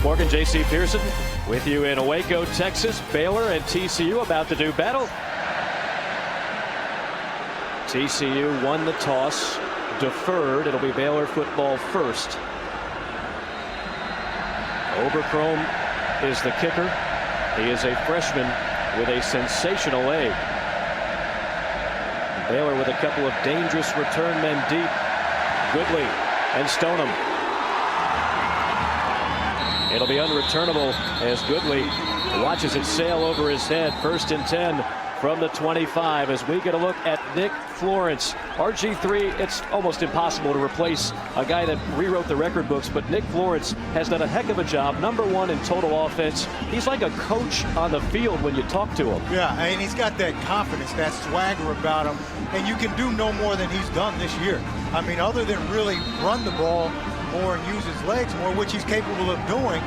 Mike Morgan, J.C. Pearson with you in Waco, Texas. Baylor and TCU about to do battle. TCU won the toss, deferred. It'll be Baylor football first. Oberchrome is the kicker. He is a freshman with a sensational leg. Baylor with a couple of dangerous return men deep. Goodley and Stoneham. It'll be unreturnable as Goodley watches it sail over his head. 1st and 10 from the 25 as we get a look at Nick Florence. RG3, it's almost impossible to replace a guy that rewrote the record books, but Nick Florence has done a heck of a job. #1 in total offense. He's like a coach on the field when you talk to him. Yeah, and he's got that confidence, that swagger about him, and you can do no more than he's done this year. I mean, other than really run the ball more and use his legs more, which he's capable of doing.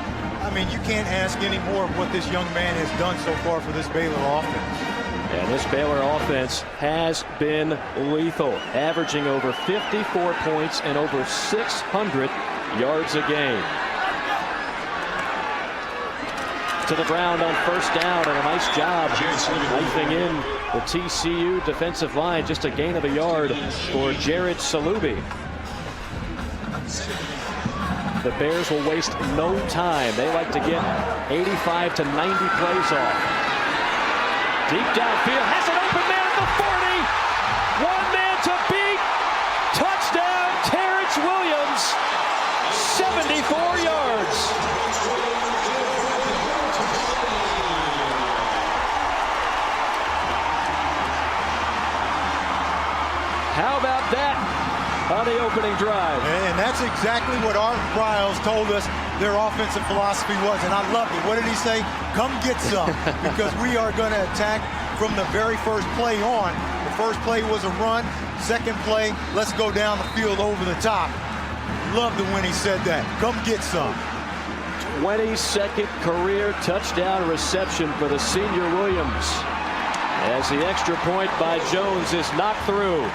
I mean, you can't ask any more of what this young man has done so far for this Baylor offense. And this Baylor offense has been lethal, averaging over 54 points and over 600 yards a game. To the ground on 1st down, and a nice job knifing in the TCU defensive line. Just a gain of a yard for Jared Salubi. The Bears will waste no time. They like to get 85 to 90 plays off. Deep downfield, has an open man at the 40. One man to beat. Touchdown, Terrence Williams. 74 yards. How about that on the opening drive? And that's exactly what Art Briles told us their offensive philosophy was, and I loved it. What did he say? Come get some, because we are going to attack from the very first play on. The first play was a run. Second play, let's go down the field over the top. Loved it when he said that. Come get some. 22nd career touchdown reception for the senior Williams, as the extra point by Jones is knocked through.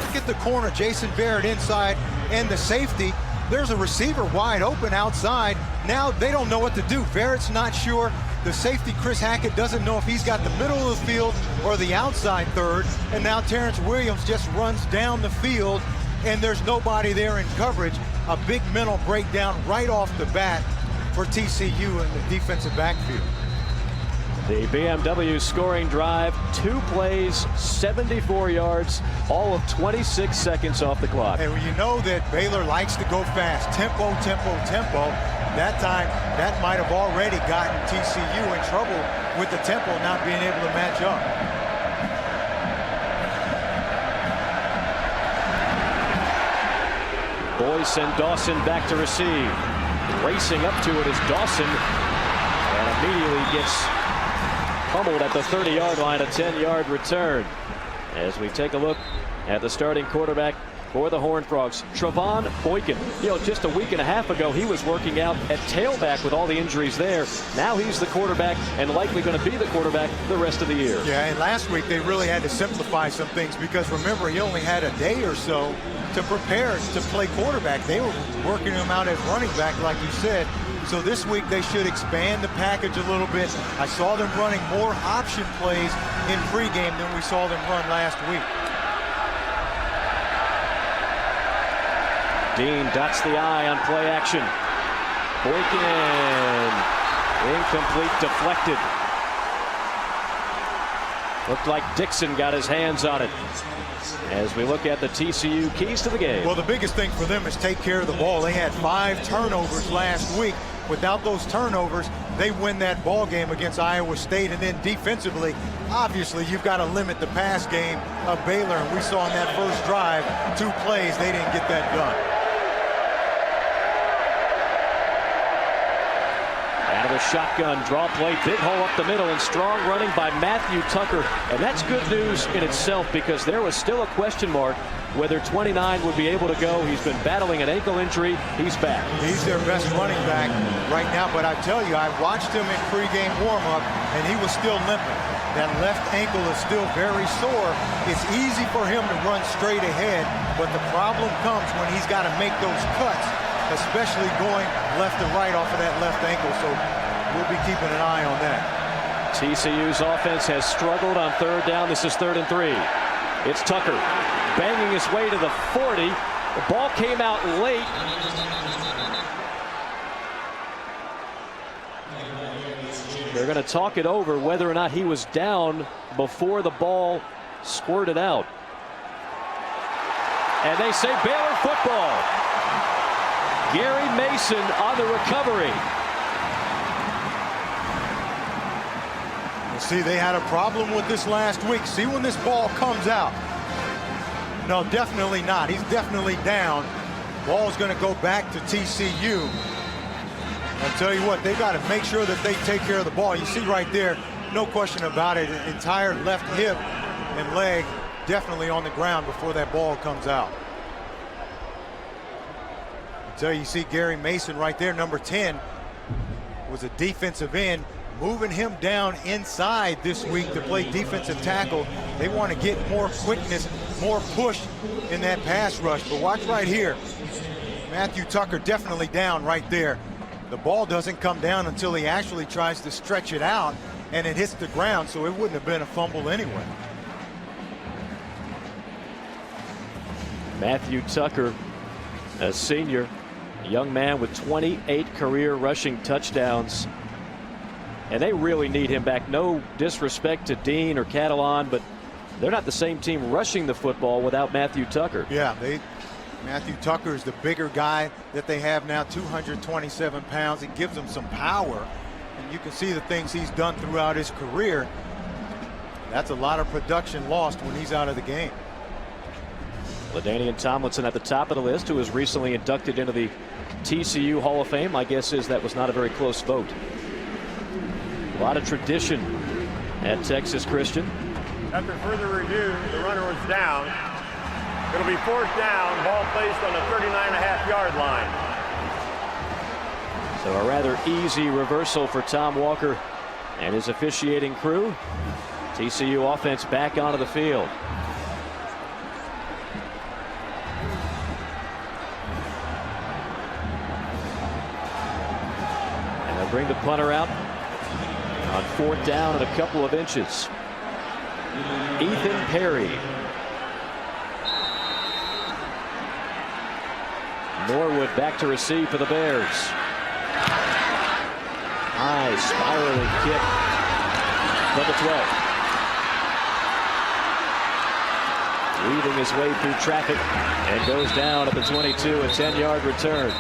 Look at the corner, Jason Barrett inside, and the safety. There's a receiver wide open outside. Now they don't know what to do. Barrett's not sure. The safety, Chris Hackett, doesn't know if he's got the middle of the field or the outside third. And now Terrence Williams just runs down the field, and there's nobody there in coverage. A big mental breakdown right off the bat for TCU in the defensive backfield. The BMW scoring drive, 2 plays, 74 yards, all of 26 seconds off the clock. And you know that Baylor likes to go fast. Tempo, tempo, tempo. That time, that might have already gotten TCU in trouble with the tempo not being able to match up. Boyce and Dawson back to receive. Racing up to it is Dawson, and immediately gets pummeled at the 30-yard line, a 10-yard return. As we take a look at the starting quarterback for the Horned Frogs, Trevon Boykin. You know, just a week and a half ago, he was working out at tailback with all the injuries there. Now he's the quarterback and likely going to be the quarterback the rest of the year. Yeah, and last week they really had to simplify some things because remember, he only had a day or so to prepare to play quarterback. They were working him out as running back, like you said. So this week they should expand the package a little bit. I saw them running more option plays in pregame than we saw them run last week. Dean dots the I on play action. Boykin, incomplete, deflected. Looked like Dixon got his hands on it. As we look at the TCU keys to the game. Well, the biggest thing for them is take care of the ball. They had 5 turnovers last week. Without those turnovers, they win that ball game against Iowa State. And then defensively, obviously, you've got to limit the pass game of Baylor. And we saw in that first drive, 2 plays, they didn't get that done. Out of the shotgun, draw play, big hole up the middle, and strong running by Matthew Tucker. And that's good news in itself because there was still a question mark whether 29 would be able to go. He's been battling an ankle injury. He's back. He's their best running back right now. But I tell you, I watched him in pregame warm-up, and he was still limping. That left ankle is still very sore. It's easy for him to run straight ahead, but the problem comes when he's got to make those cuts especially going left to right off of that left ankle. So we'll be keeping an eye on that. TCU's offense has struggled on third down. This is 3rd and 3. It's Tucker banging his way to the 40. The ball came out late. They're going to talk it over whether or not he was down before the ball squirted out. And they say Baylor football. Gary Mason on the recovery. See, they had a problem with this last week. See when this ball comes out. No, definitely not. He's definitely down. Ball's going to go back to TCU. I'll tell you what, they got to make sure that they take care of the ball. You see right there, no question about it, entire left hip and leg definitely on the ground before that ball comes out. I'll tell you, you see Gary Mason right there, number 10, was a defensive end, moving him down inside this week to play defensive tackle. They want to get more quickness, more push in that pass rush. But watch right here. Matthew Tucker definitely down right there. The ball doesn't come down until he actually tries to stretch it out, and it hits the ground, so it wouldn't have been a fumble anyway. Matthew Tucker, a senior, a young man with 28 career rushing touchdowns. And they really need him back. No disrespect to Dean or Catalan, but they're not the same team rushing the football without Matthew Tucker. Yeah, Matthew Tucker is the bigger guy that they have now, 227 pounds. It gives them some power, and you can see the things he's done throughout his career. That's a lot of production lost when he's out of the game. LaDainian Tomlinson at the top of the list, who was recently inducted into the TCU Hall of Fame. My guess is that was not a very close vote. A lot of tradition at Texas Christian. After further review, the runner was down. It'll be 4th down, ball placed on the 39.5-yard line. So a rather easy reversal for Tom Walker and his officiating crew. TCU offense back onto the field. And they'll bring the punter out on 4th down and a couple of inches. Ethan Perry. Norwood back to receive for the Bears. High spiraling kick from the 12. Weaving his way through traffic and goes down at the 22, a 10-yard return.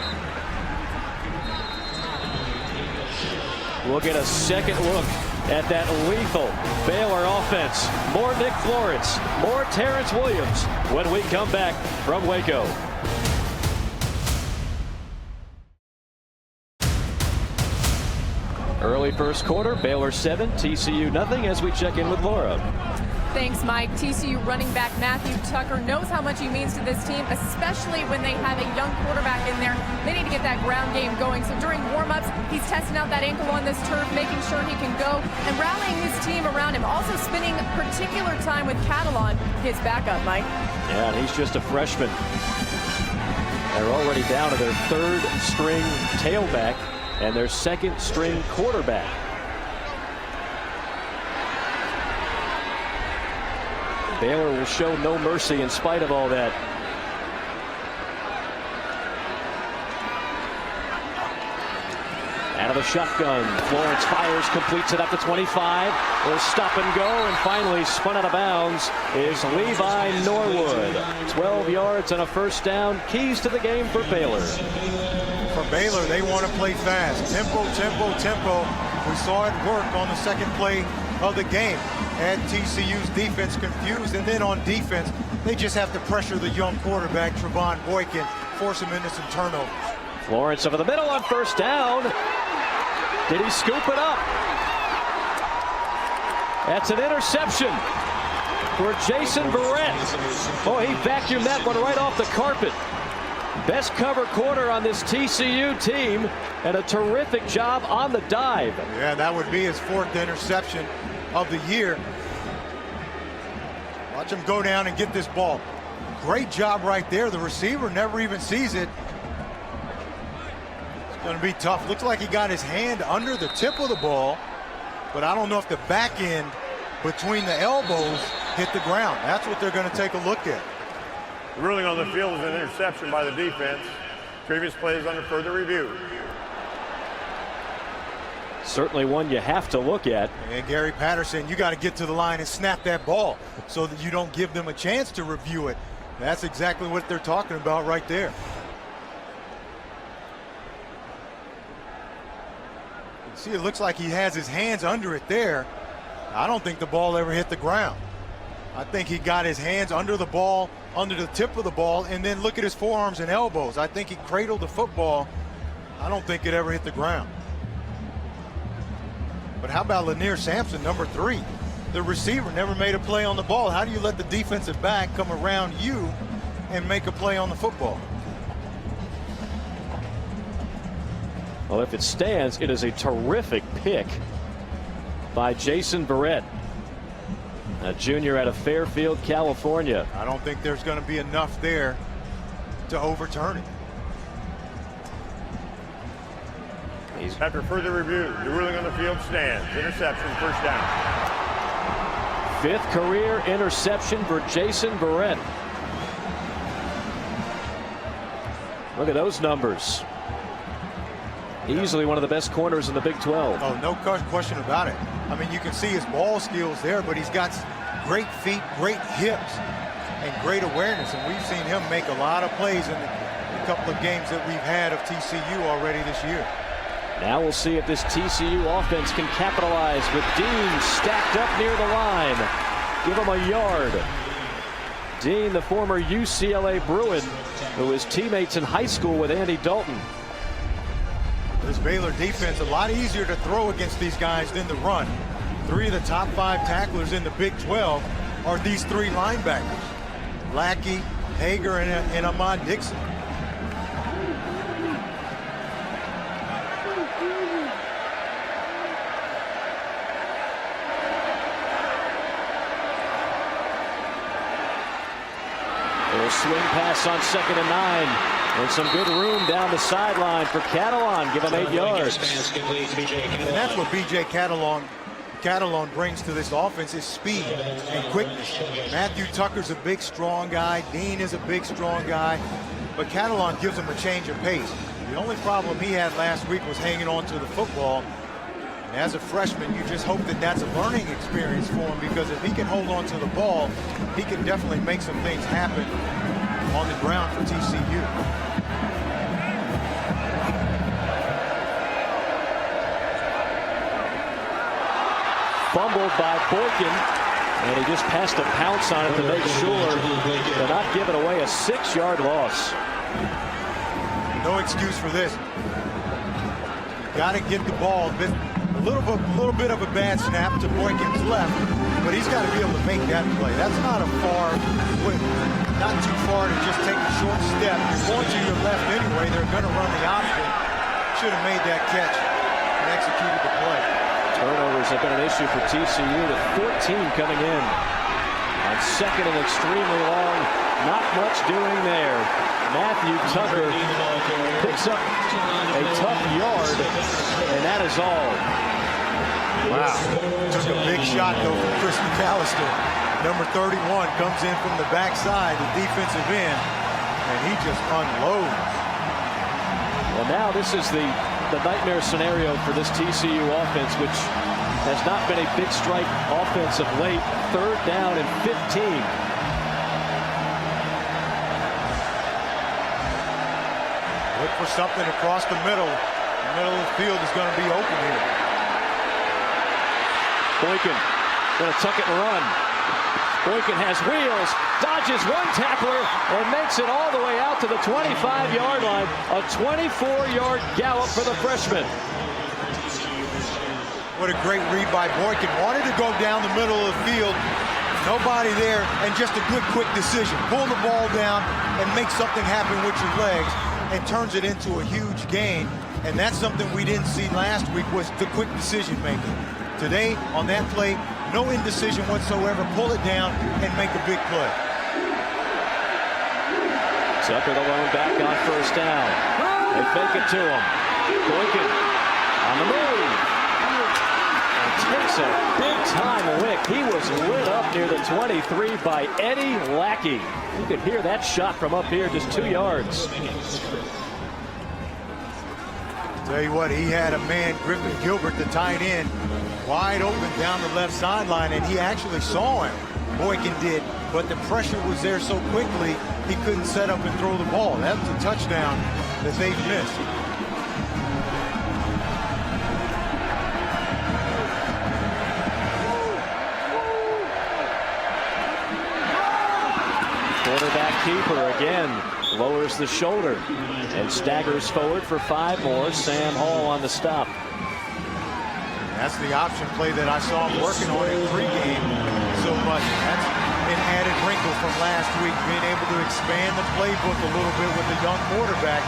We'll get a second look at that lethal Baylor offense. More Nick Florence, more Terrence Williams when we come back from Waco. Early first quarter, Baylor 7, TCU nothing, as we check in with Laura. Thanks, Mike. TCU running back Matthew Tucker knows how much he means to this team, especially when they have a young quarterback in there. They need to get that ground game going. So during warm-ups, he's testing out that ankle on this turf, making sure he can go, and rallying his team around him. Also spending particular time with Catalan, his backup, Mike. Yeah, and he's just a freshman. They're already down to their 3rd string tailback and their 2nd string quarterback. Baylor will show no mercy in spite of all that. Out of the shotgun, Florence fires, completes it up to 25. Will stop and go, and finally spun out of bounds is Levi Norwood. 12 yards and a 1st down. Keys to the game for Baylor. For Baylor, they want to play fast. Tempo, tempo, tempo. We saw it work on the 2nd play of the game. Had TCU's defense confused, and then on defense, they just have to pressure the young quarterback, Boykin, force him into some turnovers. Florence over the middle on 1st down. Did he scoop it up? That's an interception for Jason Barrett. Oh, he vacuumed that one right off the carpet. Best cover corner on this TCU team, and a terrific job on the dive. Yeah, that would be his 4th interception of the year. Watch him go down and get this ball. Great job right there. The receiver never even sees it. Going to be tough. Looks like he got his hand under the tip of the ball, but I don't know if the back end between the elbows hit the ground. That's what they're going to take a look at. The ruling on the field is an interception by the defense. Previous play is under further review. Certainly one you have to look at. And Gary Patterson, you got to get to the line and snap that ball so that you don't give them a chance to review it. That's exactly what they're talking about right there. You see, it looks like he has his hands under it there. I don't think the ball ever hit the ground. I think he got his hands under the ball, under the tip of the ball, and then look at his forearms and elbows. I think he cradled the football. I don't think it ever hit the ground. But how about Lanier Sampson, number 3? The receiver never made a play on the ball. How do you let the defensive back come around you and make a play on the football? Well, if it stands, it is a terrific pick by Jason Barrett, a junior out of Fairfield, California. I don't think there's going to be enough there to overturn it. After further review, the ruling on the field stands. Interception, first down. 5th career interception for Jason Barrett. Look at those numbers. Easily one of the best corners in the Big 12. Oh, no question about it. I mean, you can see his ball skills there, but he's got great feet, great hips, and great awareness. And we've seen him make a lot of plays in the couple of games that we've had of TCU already this year. Now we'll see if this TCU offense can capitalize with Dean stacked up near the line. Give him a yard. Dean, the former UCLA Bruin, who was teammates in high school with Andy Dalton. This Baylor defense, a lot easier to throw against these guys than to run. 3 of the top 5 tacklers in the Big 12 are these 3 linebackers: Lackey, Hager, and Ahmad Dixon. Little swing pass on 2nd and 9. And some good room down the sideline for Catalon. Give him 8 yards. And that's what B.J. Catalon brings to this offense, is speed and quickness. Matthew Tucker's a big, strong guy. Dean is a big, strong guy. But Catalon gives him a change of pace. The only problem he had last week was hanging on to the football. And as a freshman, you just hope that that's a learning experience for him, because if he can hold on to the ball, he can definitely make some things happen on the ground for TCU. Fumbled by Boykin, and he just passed a pounce on it to make sure they're not giving away a 6-yard loss. No excuse for this. Got to get the ball. A little bit of a bad snap to Boykin's left, but he's got to be able to make that play. That's not too far to just take a short step. You're going to your left anyway. They're going to run the option. Should have made that catch and executed the play. Turnovers have been an issue for TCU, with 14 coming in on 2nd and extremely long. Not much doing there. Matthew Tucker picks up a tough yard, and that is all. Wow. Took a big shot, though, from Chris McAllister. Number 31 comes in from the backside, the defensive end, and he just unloads. Well, now this is the nightmare scenario for this TCU offense, which has not been a big strike offense of late. 3rd down and 15. Look for something across the middle. The middle of the field is going to be open here. Boykin going to tuck it and run. Boykin has wheels, dodges one tackler, and makes it all the way out to the 25-yard line. A 24-yard gallop for the freshman. What a great read by Boykin. Wanted to go down the middle of the field. Nobody there, and just a good, quick decision. Pull the ball down and make something happen with your legs, and turns it into a huge gain. And that's something we didn't see last week, was the quick decision making. Today, on that play, no indecision whatsoever. Pull it down and make a big play. Tucker the lone back on 1st down. They fake it to him. Boykin on the move. And takes a big-time lick. He was lit up near the 23 by Eddie Lackey. You could hear that shot from up here, just 2 yards. Tell you what, he had a man, Griffin Gilbert, the tight end, wide open down the left sideline, and he actually saw him. Boykin did, but the pressure was there so quickly, he couldn't set up and throw the ball. That was a touchdown that they missed. Quarterback keeper again lowers the shoulder and staggers forward for 5 more. Sam Hall on the stop. That's the option play that I saw him working on in pregame so much. That's an added wrinkle from last week, being able to expand the playbook a little bit with the young quarterback.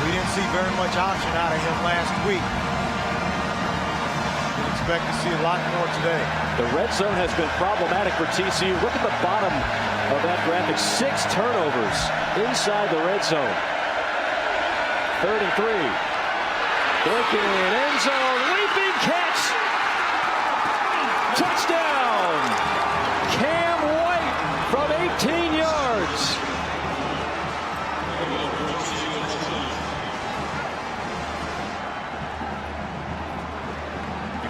We didn't see very much option out of him last week. We expect to see a lot more today. The red zone has been problematic for TCU. Look at the bottom of that graphic. 6 turnovers inside the red zone. 3rd and 3. Boykin, end zone, leaping catch. Touchdown. Cam White from 18 yards.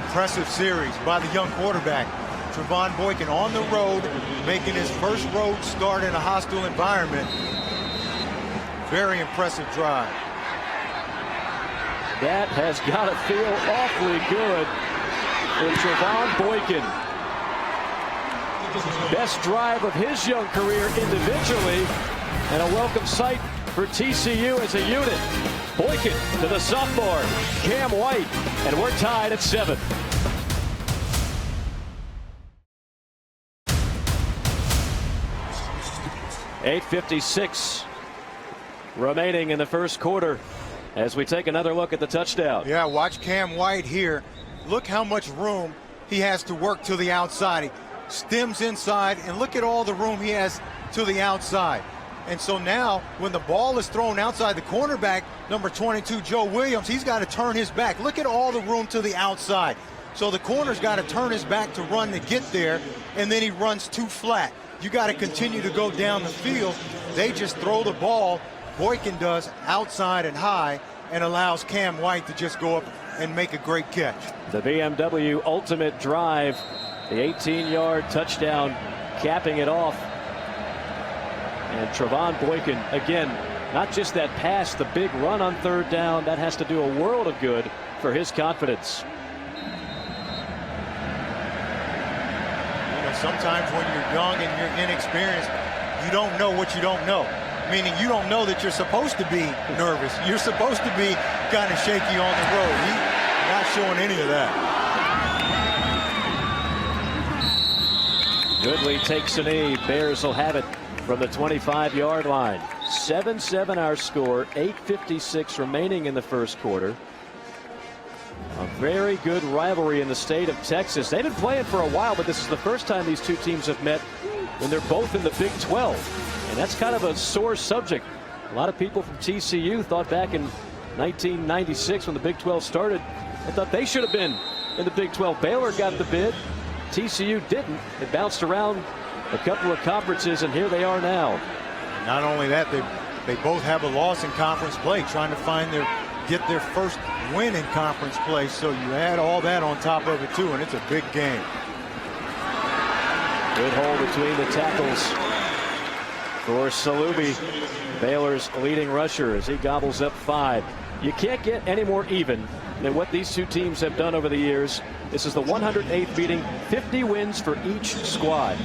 Impressive series by the young quarterback. Trevon Boykin on the road, making his first road start in a hostile environment. Very impressive drive. That has got to feel awfully good for Trevon Boykin. Best drive of his young career individually, and a welcome sight for TCU as a unit. Boykin to the sophomore, Cam White, and we're tied at 7. .856 remaining in the first quarter as we take another look at the touchdown. Yeah, watch Cam White here. Look how much room he has to work to the outside. He stems inside, and look at all the room he has to the outside. And so now, when the ball is thrown outside, the cornerback, number 22, Joe Williams, he's got to turn his back. Look at all the room to the outside. So the corner's got to turn his back to run to get there, and then he runs too flat. You got to continue to go down the field. They just throw the ball, Boykin does, outside and high, and allows Cam White to just go up and make a great catch. The BMW ultimate drive, the 18-yard touchdown capping it off. And Trevon Boykin, again, not just that pass, the big run on 3rd down, that has to do a world of good for his confidence. Sometimes when you're young and you're inexperienced, you don't know what you don't know. Meaning you don't know that you're supposed to be nervous. You're supposed to be kind of shaky on the road. He's not showing any of that. Goodley takes a knee. Bears will have it from the 25-yard line. 7-7 our score. 8:56 remaining in the first quarter. A very good rivalry in the state of Texas. They've been playing for a while, but this is the first time these two teams have met when they're both in the Big 12. And that's kind of a sore subject. A lot of people from TCU thought back in 1996 when the Big 12 started, they thought they should have been in the Big 12. Baylor got the bid. TCU didn't. It bounced around a couple of conferences, and here they are now. Not only that, they both have a loss in conference play, trying to get their first win in conference play. So you add all that on top of it too, and it's a big game. Good hole between the tackles for Salubi, Baylor's leading rusher, as he gobbles up 5. You can't get any more even than what these two teams have done over the years. This is the 108th meeting, 50 wins for each squad.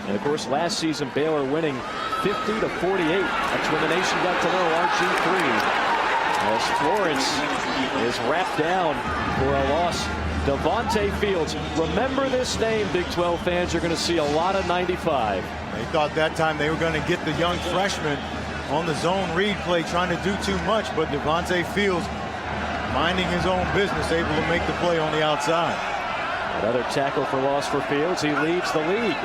And of course, last season Baylor winning 50-48. That's when the nation got to know RG3. As Florence is wrapped down for a loss. Devontae Fields. Remember this name, Big 12 fans. You're going to see a lot of 95. They thought that time they were going to get the young freshman on the zone read play, trying to do too much, but Devontae Fields minding his own business, able to make the play on the outside. Another tackle for loss for Fields. He leads the league.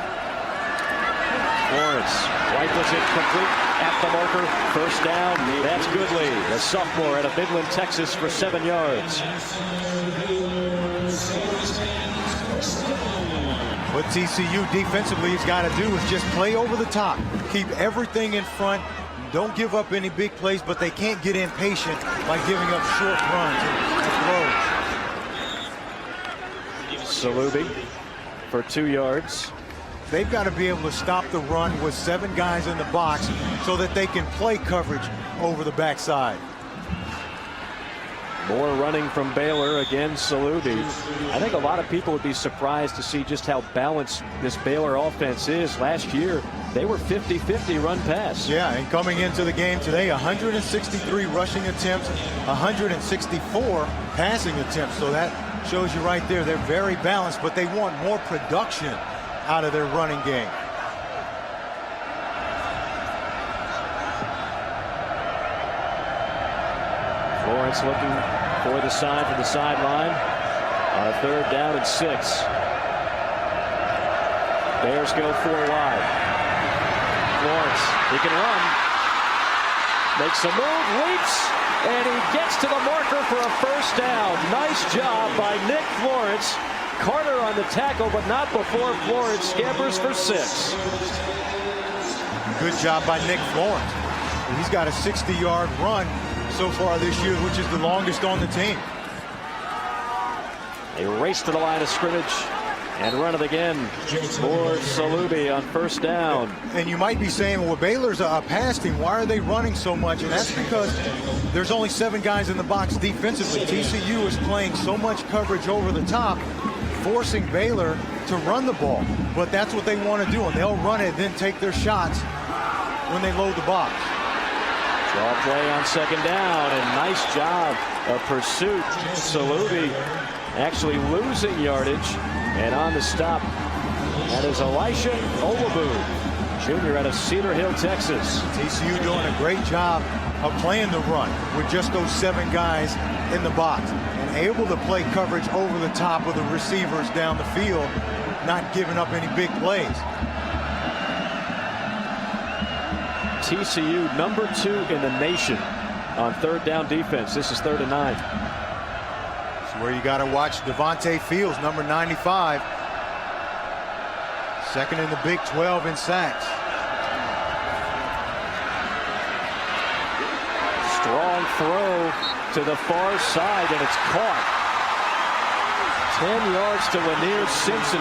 Florence rifles it quickly. at the marker. First down. That's Goodley, a sophomore out of Midland, Texas, for 7 yards. What TCU defensively has got to do is just play over the top. Keep everything in front. Don't give up any big plays, but they can't get impatient by giving up short runs and throws. Salubi for 2 yards. They've got to be able to stop the run with 7 guys in the box so that they can play coverage over the backside. More running from Baylor. Again, Salubi. I think a lot of people would be surprised to see just how balanced this Baylor offense is. Last year, they were 50-50 run pass. Yeah, and coming into the game today, 163 rushing attempts, 164 passing attempts. So that shows you right there, they're very balanced, but they want more production out of their running game. Florence looking for the sign from the sideline on a 3rd down and 6. Bears go 4 wide. Florence, he can run. Makes a move, leaps, and he gets to the marker for a first down. Nice job by Nick Florence. Carter on the tackle, but not before Florence scampers for 6. Good job by Nick Florence. He's got a 60-yard run so far this year, which is the longest on the team. They race to the line of scrimmage and run it again for Salubi on first down. And you might be saying, well, Baylor's a pass team. Why are they running so much? And that's because there's only 7 guys in the box defensively. TCU is playing so much coverage over the top, forcing Baylor to run the ball. But that's what they want to do, and they'll run it, then take their shots when they load the box. Draw play on 2nd down, and nice job of pursuit. Salubi actually losing yardage, and on the stop, that is Elisha Olabu, junior out of Cedar Hill, Texas. TCU doing a great job of playing the run with just those 7 guys in the box and able to play coverage over the top of the receivers down the field, not giving up any big plays. TCU number 2 in the nation on 3rd down defense. This is 3rd and 9. That's where you got to watch Devontae Fields, number 95. 2nd in the Big 12 in sacks. Strong throw to the far side, and it's caught. 10 yards to Lanier Simpson.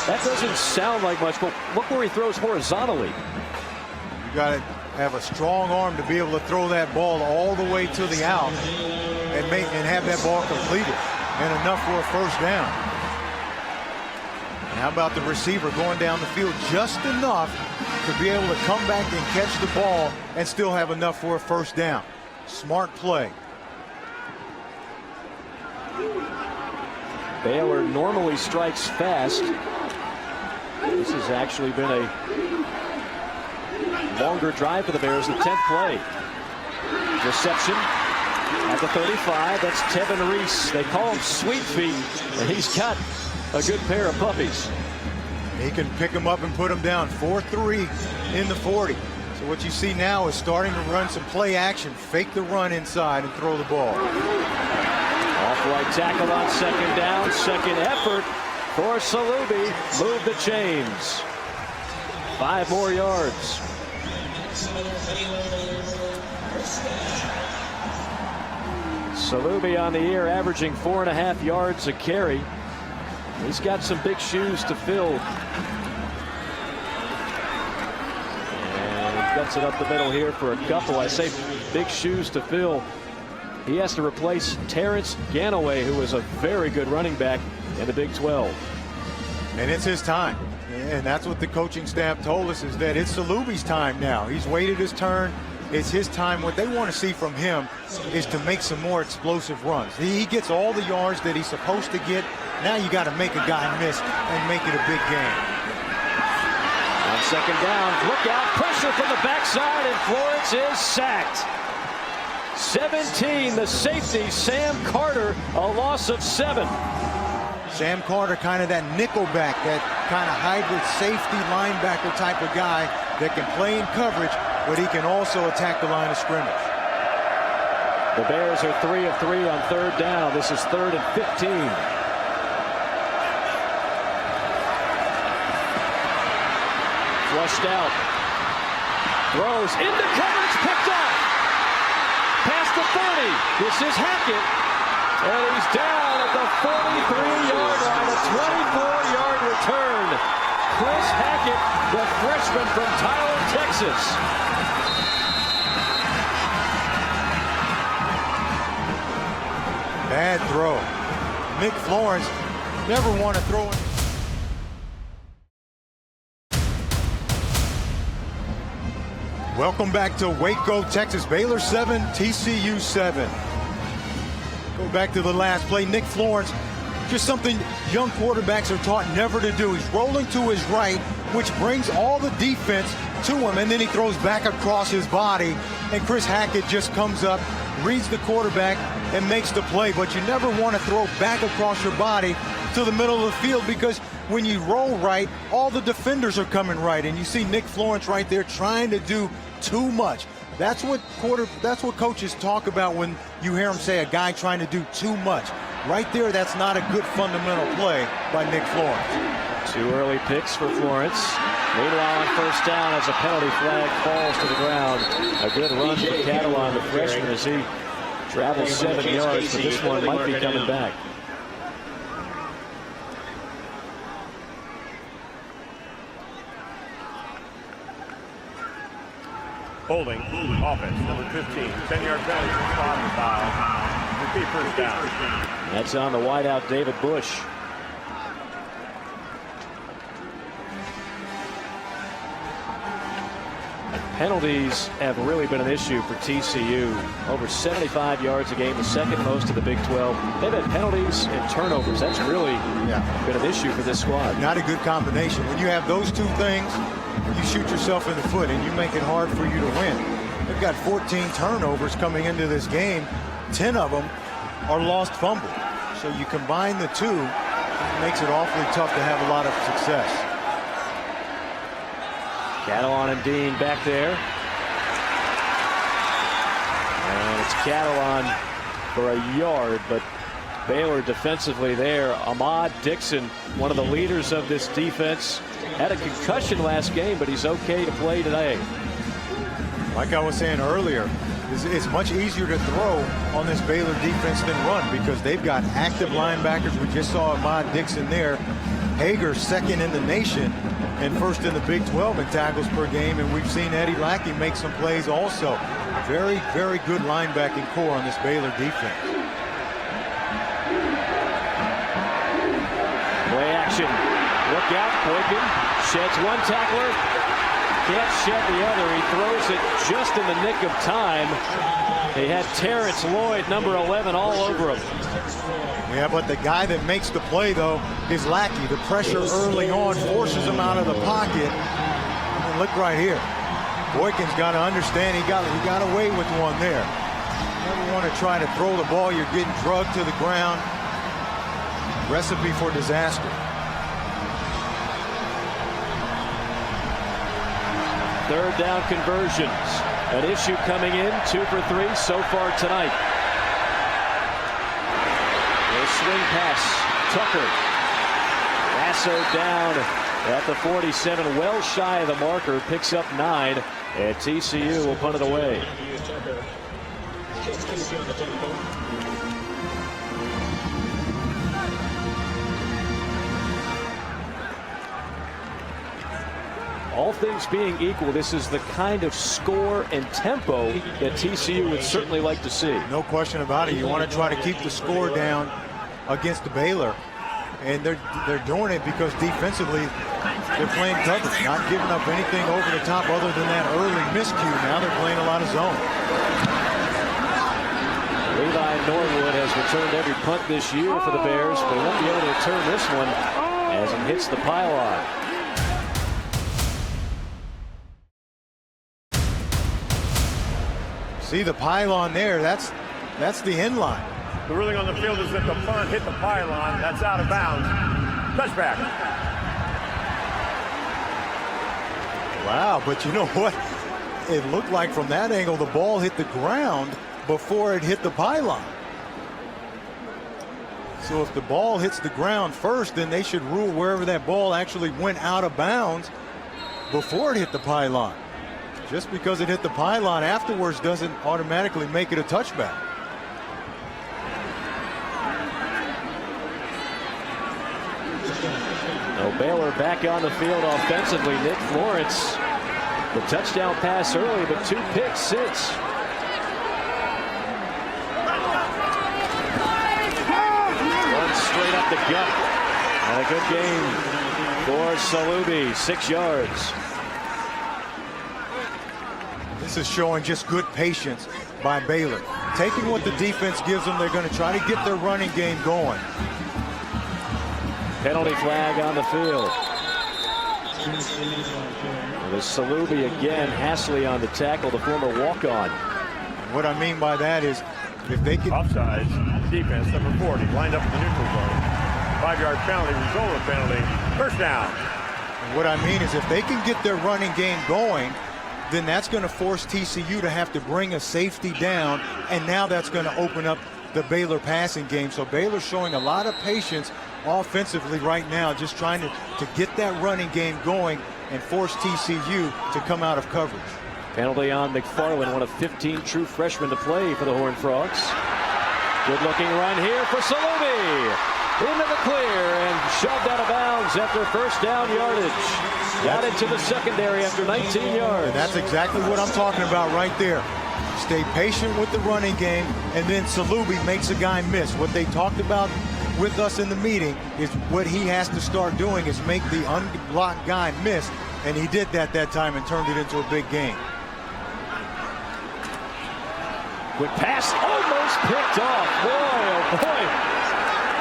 That doesn't sound like much, but look where he throws horizontally. You got to have a strong arm to be able to throw that ball all the way to the out and have that ball completed and enough for a first down. And how about the receiver going down the field just enough to be able to come back and catch the ball and still have enough for a first down? Smart play. Baylor normally strikes fast. This has actually been a longer drive for the Bears, the 10th play. Reception at the 35. That's Tevin Reese. They call him Sweet Feet, and he's got a good pair of puppies. He can pick him up and put him down. 4-3 in the 40. So what you see now is starting to run some play action, fake the run inside and throw the ball. Off-right tackle on 2nd down. 2nd effort for Salubi. Move the chains. 5 more yards. Salubi on the year averaging 4.5 yards a carry. He's got some big shoes to fill. And he gets it up the middle here for a couple. I say big shoes to fill. He has to replace Terrence Ganaway, who was a very good running back in the Big 12. And it's his time. And that's what the coaching staff told us, is that it's Salubi's time now. He's waited his turn. It's his time. What they want to see from him is to make some more explosive runs. He gets all the yards that he's supposed to get. Now you got to make a guy miss and make it a big game. On 2nd down, look out, pressure from the backside, and Florence is sacked. 17, the safety, Sam Carter, a loss of 7. Sam Carter, kind of that nickelback, that kind of hybrid safety linebacker type of guy that can play in coverage but he can also attack the line of scrimmage. The Bears are 3 of 3 on third down. This is 3rd and 15. Flushed out. Throws into coverage, picked off. Past the 30. This is Hackett. And he's down at the 43-yard line. A 24-yard return. Chris Hackett, the freshman from Tyler, Texas. Bad throw. Nick Florence never want to throw it. Welcome back to Waco, Texas. Baylor 7, TCU 7. Go back to the last play. Nick Florence, just something young quarterbacks are taught never to do. He's rolling to his right, which brings all the defense to him, and then he throws back across his body, and Chris Hackett just comes up, reads the quarterback, and makes the play. But you never want to throw back across your body to the middle of the field, because when you roll right, all the defenders are coming right, and you see Nick Florence right there trying to do too much. That's what coaches talk about when you hear them say a guy trying to do too much. Right there, that's not a good fundamental play by Nick Florence. 2 early picks for Florence. Meanwhile, on first down, as a penalty flag falls to the ground. A good run for Catalon, the freshman, as he travels 7 yards, but this one might be coming back. Holding, offense, number 15. 10-yard penalty for spotting foul. Repeat first down. That's on the wideout, David Bush. Penalties have really been an issue for TCU. Over 75 yards a game, the second most of the Big 12. They've had penalties and turnovers. That's really been an issue for this squad. Not a good combination. When you have those two things, you shoot yourself in the foot and you make it hard for you to win. They've got 14 turnovers coming into this game. 10 of them are lost fumbles. So you combine the two, it makes it awfully tough to have a lot of success. Catalon and Dean back there. And it's Catalon for a yard, but Baylor defensively there. Ahmad Dixon, one of the leaders of this defense, had a concussion last game, but he's okay to play today. Like I was saying earlier, it's much easier to throw on this Baylor defense than run, because they've got active linebackers. We just saw Ahmad Dixon there. Hager second in the nation and first in the Big 12 in tackles per game, and we've seen Eddie Lackey make some plays also. Very, very good linebacking core on this Baylor defense. Play action. Look out, Boykin sheds one tackler, can't shed the other. He throws it just in the nick of time. He had Terrence Lloyd, number 11, all over him. Yeah, but the guy that makes the play, though, is Lackey. The pressure early on forces him out of the pocket. And look right here. Boykin's got to understand he got away with one there. You never want to try to throw the ball. You're getting drugged to the ground. Recipe for disaster. Third down conversions. An issue coming in, 2 for 3 so far tonight. Swing pass, Tucker. Lassoed down at the 47, well shy of the marker, picks up 9, and TCU will punt it away. All things being equal, this is the kind of score and tempo that TCU would certainly like to see. No question about it. You want to try to keep the score down against the Baylor, and they're doing it because defensively they're playing coverage, not giving up anything over the top other than that early miscue. Now they're playing a lot of zone. Levi Norwood has returned every punt this year for the Bears, but he won't be able to return this one as it hits the pylon. See the pylon there, that's the end line. The ruling on the field is that the punt hit the pylon. That's out of bounds. Touchback. Wow, but you know what? it looked like from that angle the ball hit the ground before it hit the pylon. So if the ball hits the ground first, then they should rule wherever that ball actually went out of bounds before it hit the pylon. Just because it hit the pylon afterwards doesn't automatically make it a touchback. No, Baylor back on the field offensively. Nick Florence, the touchdown pass early, but 2 picks since. Straight up the gut. And a good game for Salubi, 6 yards. This is showing just good patience by Baylor. Taking what the defense gives them, they're going to try to get their running game going. Penalty flag on the field. With Salubi again, Hasley on the tackle, the former walk-on. What I mean by that is if they can... Offside, defense, number 40, lined up in the neutral zone. 5-yard penalty, result of penalty, first down. What I mean is if they can get their running game going, then that's going to force TCU to have to bring a safety down, and now that's going to open up the Baylor passing game. So Baylor's showing a lot of patience offensively right now, just trying to get that running game going and force TCU to come out of coverage. Penalty on McFarland, one of 15 true freshmen to play for the Horned Frogs. Good looking run here for Salubi. Into the clear and shoved out of bounds after first down yardage. Got into the secondary after 19 yards. And that's exactly what I'm talking about right there. Stay patient with the running game, and then Salubi makes a guy miss. What they talked about with us in the meeting is what he has to start doing is make the unblocked guy miss, and he did that time and turned it into a big game. Quick pass, almost picked off. Boy, oh boy.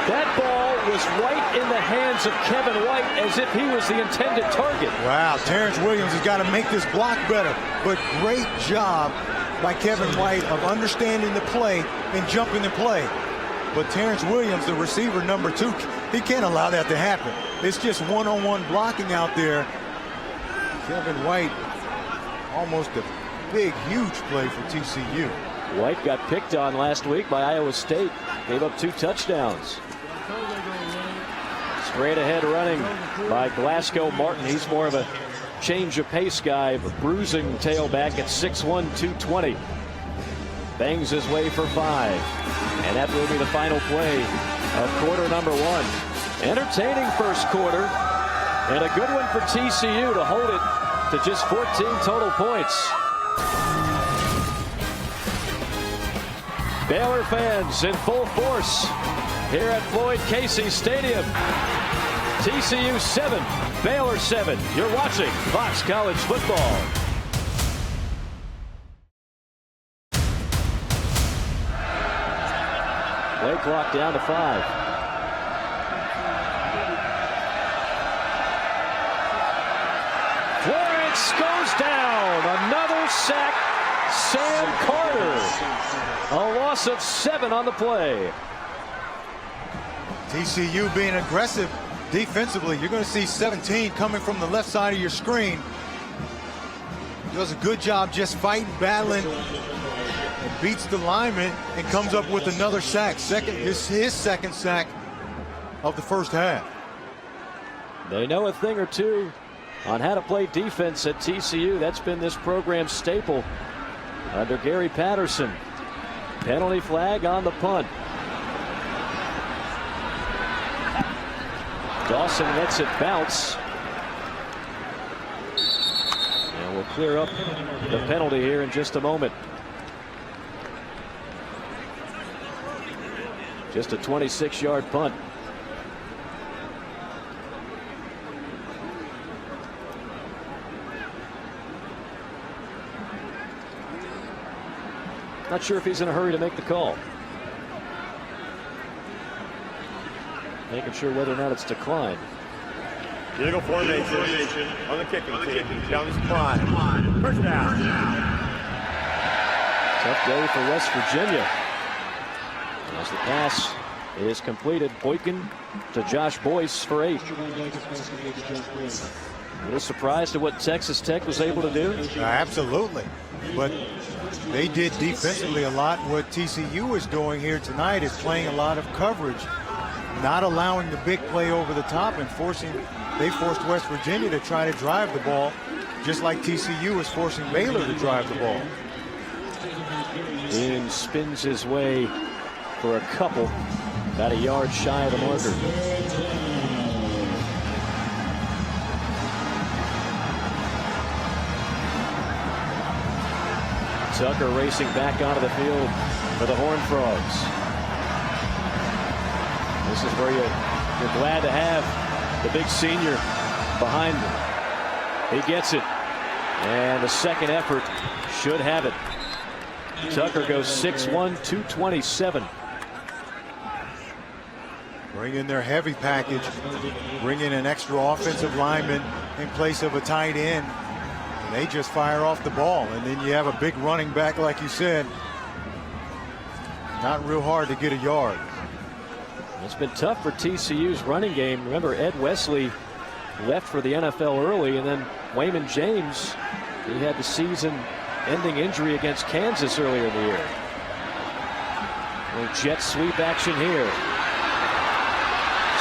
That ball was right in the hands of Kevin White as if he was the intended target. Wow, Terrence Williams has got to make this block better, but great job by Kevin White of understanding the play and jumping the play. But Terrence Williams, the receiver number 2, he can't allow that to happen. It's just one-on-one blocking out there. Kevin White, almost a big, huge play for TCU. White got picked on last week by Iowa State. Gave up 2 touchdowns. Straight ahead running by Glasgow Martin. He's more of a change of pace guy, but bruising tailback at 6'1", 220. Bangs his way for 5. And that will be the final play of quarter number 1. Entertaining first quarter. And a good one for TCU to hold it to just 14 total points. Baylor fans in full force here at Floyd Casey Stadium. TCU 7, Baylor 7. You're watching Fox College Football. Play clock down to 5. Florence goes down. Another sack. Sam Carter. A loss of 7 on the play. TCU being aggressive defensively. You're going to see 17 coming from the left side of your screen. Does a good job just fighting, battling, and beats the lineman and comes up with another sack. His second sack of the first half. They know a thing or two on how to play defense at TCU. That's been this program's staple under Gary Patterson. Penalty flag on the punt. Dawson lets it bounce. And we'll clear up the penalty here in just a moment. Just a 26-yard punt. Not sure if he's in a hurry to make the call. Making sure whether or not it's declined. Illegal formation on the kicking team. Down the spine. First down. Tough day for West Virginia. As the pass is completed, Boykin to Josh Boyce for 8. A little surprised at what Texas Tech was able to do? Absolutely. But they did defensively a lot. What TCU is doing here tonight is playing a lot of coverage, not allowing the big play over the top, and they forced West Virginia to try to drive the ball, just like TCU is forcing Baylor to drive the ball. Dean spins his way for a couple, about a yard shy of the marker. Tucker racing back onto the field for the Horned Frogs. This is where you're glad to have the big senior behind him. He gets it, and the second effort should have it. Tucker goes 6'1", 227. Bring in their heavy package, bring in an extra offensive lineman in place of a tight end. And they just fire off the ball, and then you have a big running back, like you said. Not real hard to get a yard. It's been tough for TCU's running game. Remember, Ed Wesley left for the NFL early, and then Wayman James, he had the season-ending injury against Kansas earlier in the year. A little jet sweep action here.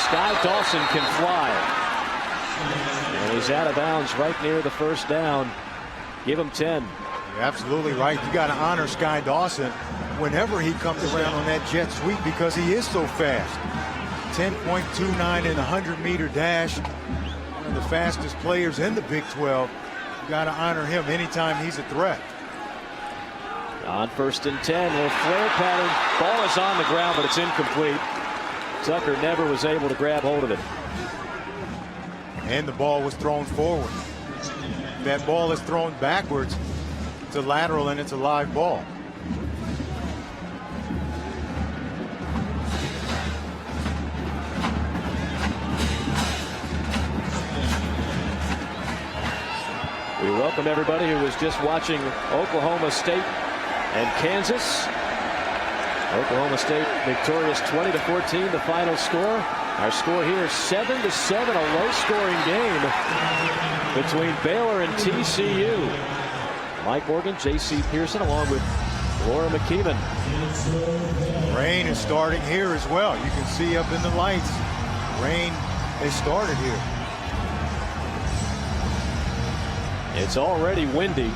Sky Dawson can fly. And he's out of bounds right near the first down. Give him 10. You're absolutely right. You got to honor Sky Dawson whenever he comes around on that jet sweep, because he is so fast. 10.29 in the 100-meter dash. One of the fastest players in the Big 12. You got to honor him anytime he's a threat. On 1st and 10, little flare pattern. Ball is on the ground, but it's incomplete. Tucker never was able to grab hold of it. And the ball was thrown forward. That ball is thrown backwards. It's a lateral, and it's a live ball. We welcome everybody who was just watching Oklahoma State and Kansas. Oklahoma State victorious 20-14, the final score. Our score here 7-7, a low-scoring game between Baylor and TCU. Mike Morgan, J.C. Pearson, along with Laura McKeeman. Rain is starting here as well. You can see up in the lights. Rain has started here. It's already windy.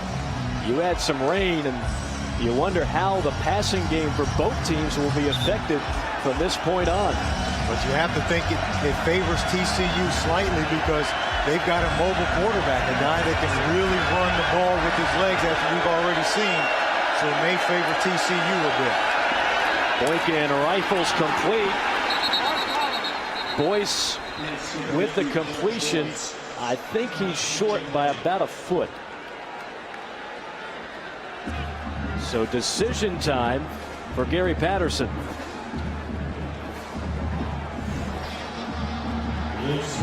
You add some rain, and you wonder how the passing game for both teams will be affected from this point on. But you have to think it favors TCU slightly, because they've got a mobile quarterback, a guy that can really run the ball with his legs, as we've already seen. So it may favor TCU a bit. Boykin rifles complete. Boyce with the completion. I think he's short by about a foot. So decision time for Gary Patterson. Looks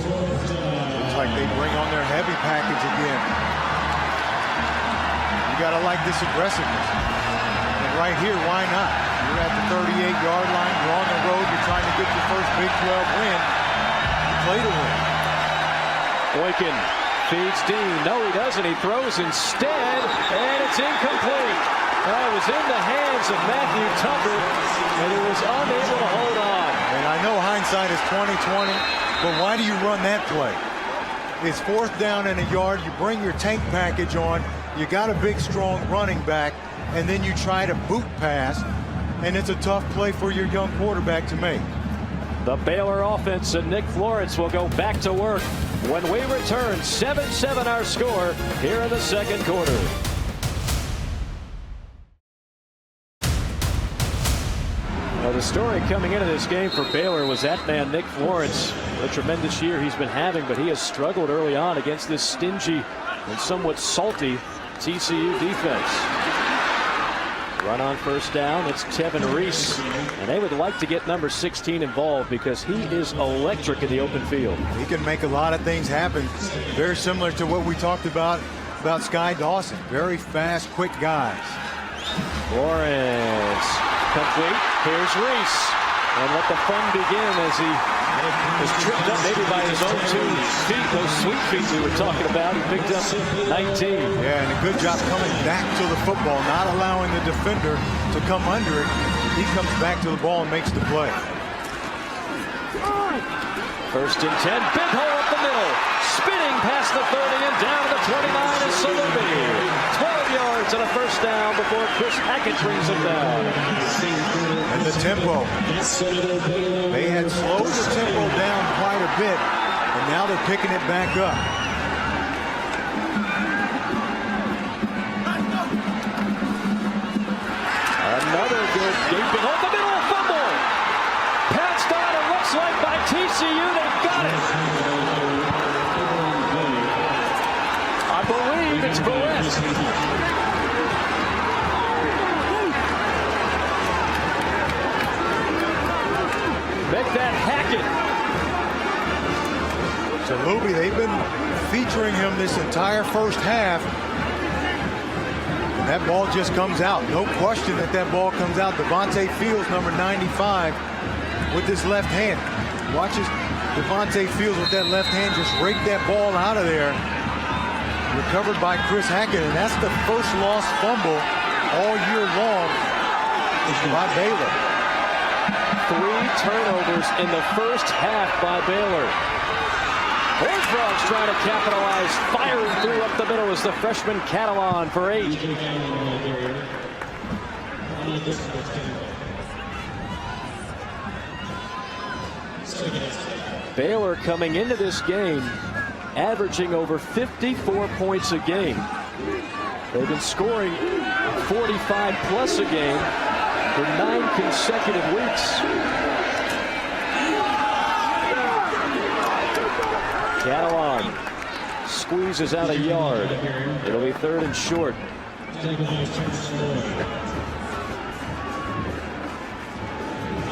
like they bring on their heavy package again. You got to like this aggressiveness. And right here, why not? You're at the 38-yard line. You're on the road. You're trying to get your first Big 12 win. You play to win. Boykin feeds Dean. No, he doesn't. He throws instead, and it's incomplete. It was in the hands of Matthew Tucker, and he was unable to hold on. And I know hindsight is 20/20, but why do you run that play? It's 4th down and a yard. You bring your tank package on. You got a big, strong running back, and then you try to boot pass, and it's a tough play for your young quarterback to make. The Baylor offense and Nick Florence will go back to work when we return. 7-7 our score here in the second quarter. Now, the story coming into this game for Baylor was that man Nick Florence. What a tremendous year he's been having, but he has struggled early on against this stingy and somewhat salty TCU defense. Run on 1st down. It's Tevin Reese, and they would like to get number 16 involved because he is electric in the open field. He can make a lot of things happen. Very similar to what we talked about Sky Dawson. Very fast, quick guys. Florence complete. Here's Reese. and let the fun begin as he was tripped up maybe by his own 2 feet, those sweet feet we were talking about. He picked up 19. Yeah, and a good job coming back to the football, not allowing the defender to come under it. He comes back to the ball and makes the play. 1st and 10, big hole up the middle. Spinning past the 30 and down to the 29 is Salubi. 12 yards and a 1st down before Chris Hackett brings him down. And the tempo. They had slowed the tempo down quite a bit, and now they're picking it back up. Another good gaping hole. The middle fumble. Pounced on, it looks like by TCU. They've got it. I believe it's Boykin. Make that Hackett. Salubi, they've been featuring him this entire 1st half. And that ball just comes out. No question that that ball comes out. Devontae Fields, number 95, with his left hand. Watches Devontae Fields with that left hand just rake that ball out of there. Recovered by Chris Hackett, and that's the first lost fumble all year long by Baylor. 3 turnovers in the 1st half by Baylor. Horned Frogs trying to capitalize, firing through up the middle is the freshman Catalan for 8. Baylor coming into this game averaging over 54 points a game. They've been scoring 45 plus a game for 9 consecutive weeks. Catalan squeezes out a yard. It'll be 3rd and short.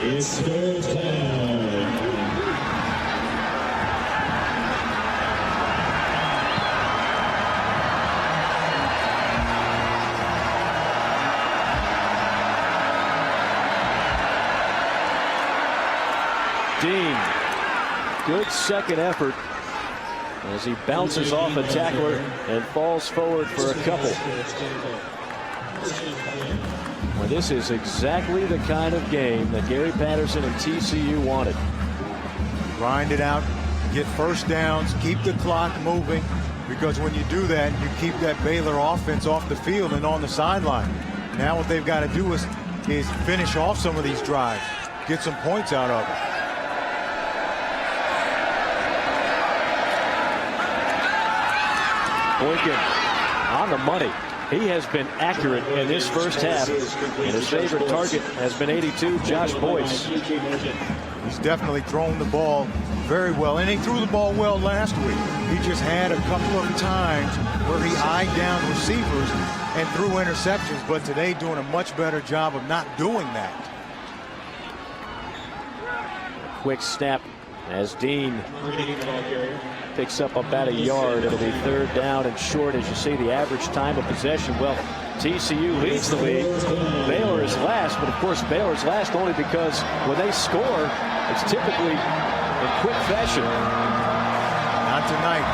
It's 3rd down. Dean, good 2nd effort as he bounces off a tackler and falls forward for a couple. Well, this is exactly the kind of game that Gary Patterson and TCU wanted. Grind it out, get 1st downs, keep the clock moving, because when you do that, you keep that Baylor offense off the field and on the sideline. Now what they've got to do is finish off some of these drives, get some points out of it. Boykin on the money. He has been accurate in this 1st half, and his favorite target has been 82, Josh Boyce. He's definitely thrown the ball very well, and he threw the ball well last week. He just had a couple of times where he eyed down receivers and threw interceptions, but today doing a much better job of not doing that. Quick snap as Dean picks up about a yard. It'll be 3rd down and short. As you see, the average time of possession, well, TCU leads the league. Baylor is last, but of course Baylor's last only because when they score, it's typically in quick fashion. Not tonight.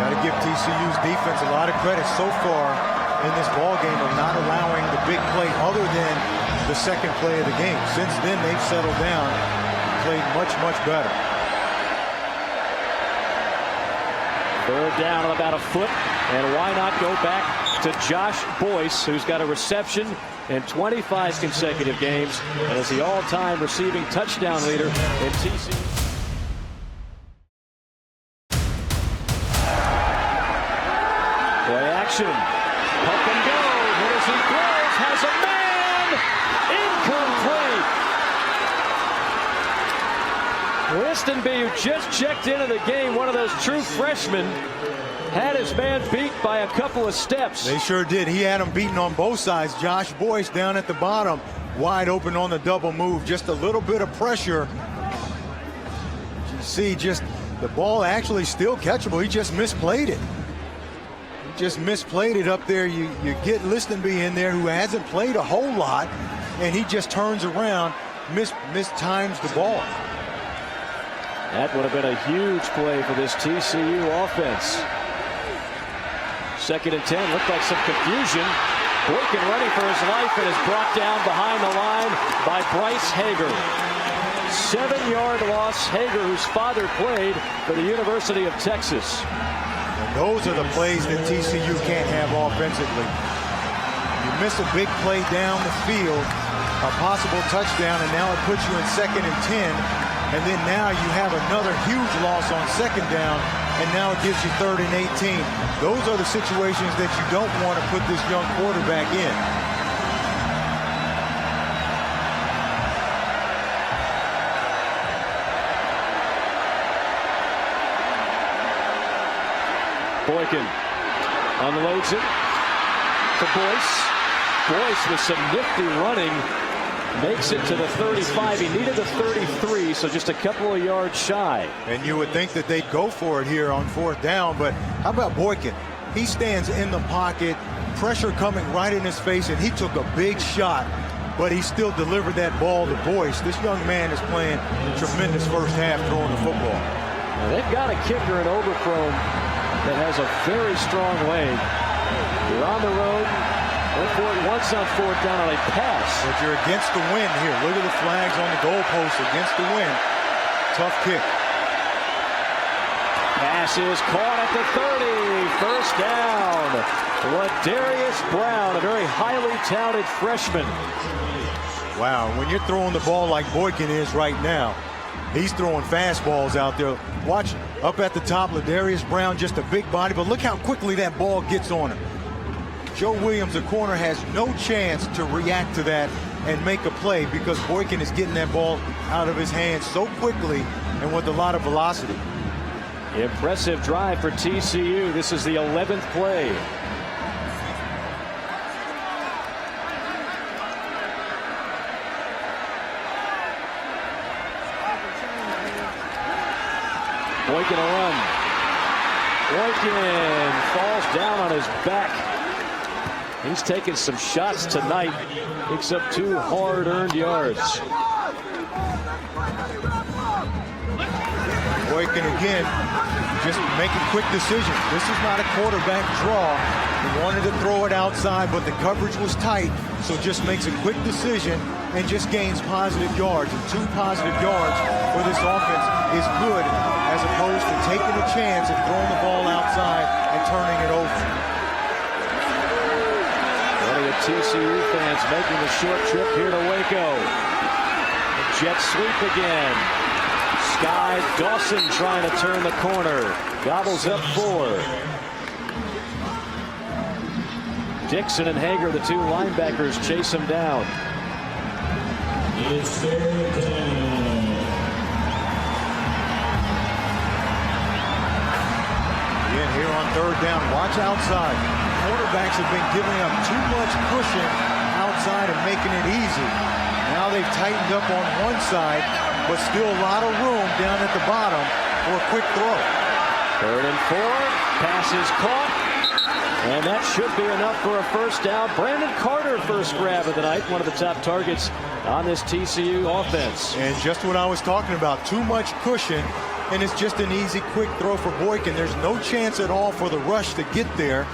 Got to give TCU's defense a lot of credit so far in this ball game of not allowing the big play other than the 2nd play of the game. Since then, they've settled down, played much, much better. 3rd down on about a foot, and why not go back to Josh Boyce, who's got a reception in 25 consecutive games and is the all-time receiving touchdown leader in TCU. Play action, up and go, and as he throws, has a man, incomplete. Listenby, who just checked into the game, one of those true freshmen, had his man beat by a couple of steps. They sure did. He had him beaten on both sides. Josh Boyce down at the bottom, wide open on the double move. Just a little bit of pressure. You see, just the ball actually still catchable. He just misplayed it. He just misplayed it up there. You get Listenby in there, who hasn't played a whole lot, and he just turns around mistimes the ball. That would have been a huge play for this TCU offense. 2nd and 10. Looked like some confusion. Boykin running for his life and is brought down behind the line by Bryce Hager. 7-yard loss. Hager, whose father played for the University of Texas. And those are the plays that TCU can't have offensively. You miss a big play down the field, a possible touchdown, and now it puts you in 2nd and 10. And then now you have another huge loss on 2nd down, and now it gives you 3rd and 18. Those are the situations that you don't want to put this young quarterback in. Boykin unloads it to Boyce. Boyce with some nifty running makes it to the 35. He needed the 33, so just a couple of yards shy. And you would think that they'd go for it here on 4th down, but how about Boykin? He stands in the pocket, pressure coming right in his face, and he took a big shot, but he still delivered that ball to Boyce. This young man is playing tremendous first half throwing the football. Now they've got a kicker in Overchrome that has a very strong leg. You're on the road. Went for it once on 4th down on a pass. But you're against the wind here. Look at the flags on the goalpost against the wind. Tough kick. Pass is caught at the 30. First down. Ladarius Brown, a very highly touted freshman. Wow, when you're throwing the ball like Boykin is right now, he's throwing fastballs out there. Watch up at the top, Ladarius Brown, just a big body, but look how quickly that ball gets on him. Joe Williams, the corner, has no chance to react to that and make a play because Boykin is getting that ball out of his hands so quickly and with a lot of velocity. Impressive drive for TCU. This is the 11th play. Boykin a run. Boykin falls down on his back. He's taken some shots tonight. Picks up 2 hard-earned yards. Boykin again, just making quick decisions. This is not a quarterback draw. He wanted to throw it outside, but the coverage was tight, so just makes a quick decision and just gains positive yards. And 2 positive yards for this offense is good, as opposed to taking a chance and throwing the ball outside and turning it over. TCU fans making the short trip here to Waco. Jet sweep again. Sky Dawson trying to turn the corner. Gobbles up 4. Dixon and Hager, the 2 linebackers, chase him down. It's 3rd down. Again, here on 3rd down, watch outside. Quarterbacks have been giving up too much cushion outside and making it easy. Now they've tightened up on one side, but still a lot of room down at the bottom for a quick throw. 3rd and 4. Pass is caught. And that should be enough for a first down. Brandon Carter, first grab of the night, one of the top targets on this TCU offense. And just what I was talking about, too much cushion, and it's just an easy, quick throw for Boykin. There's no chance at all for the rush to get there.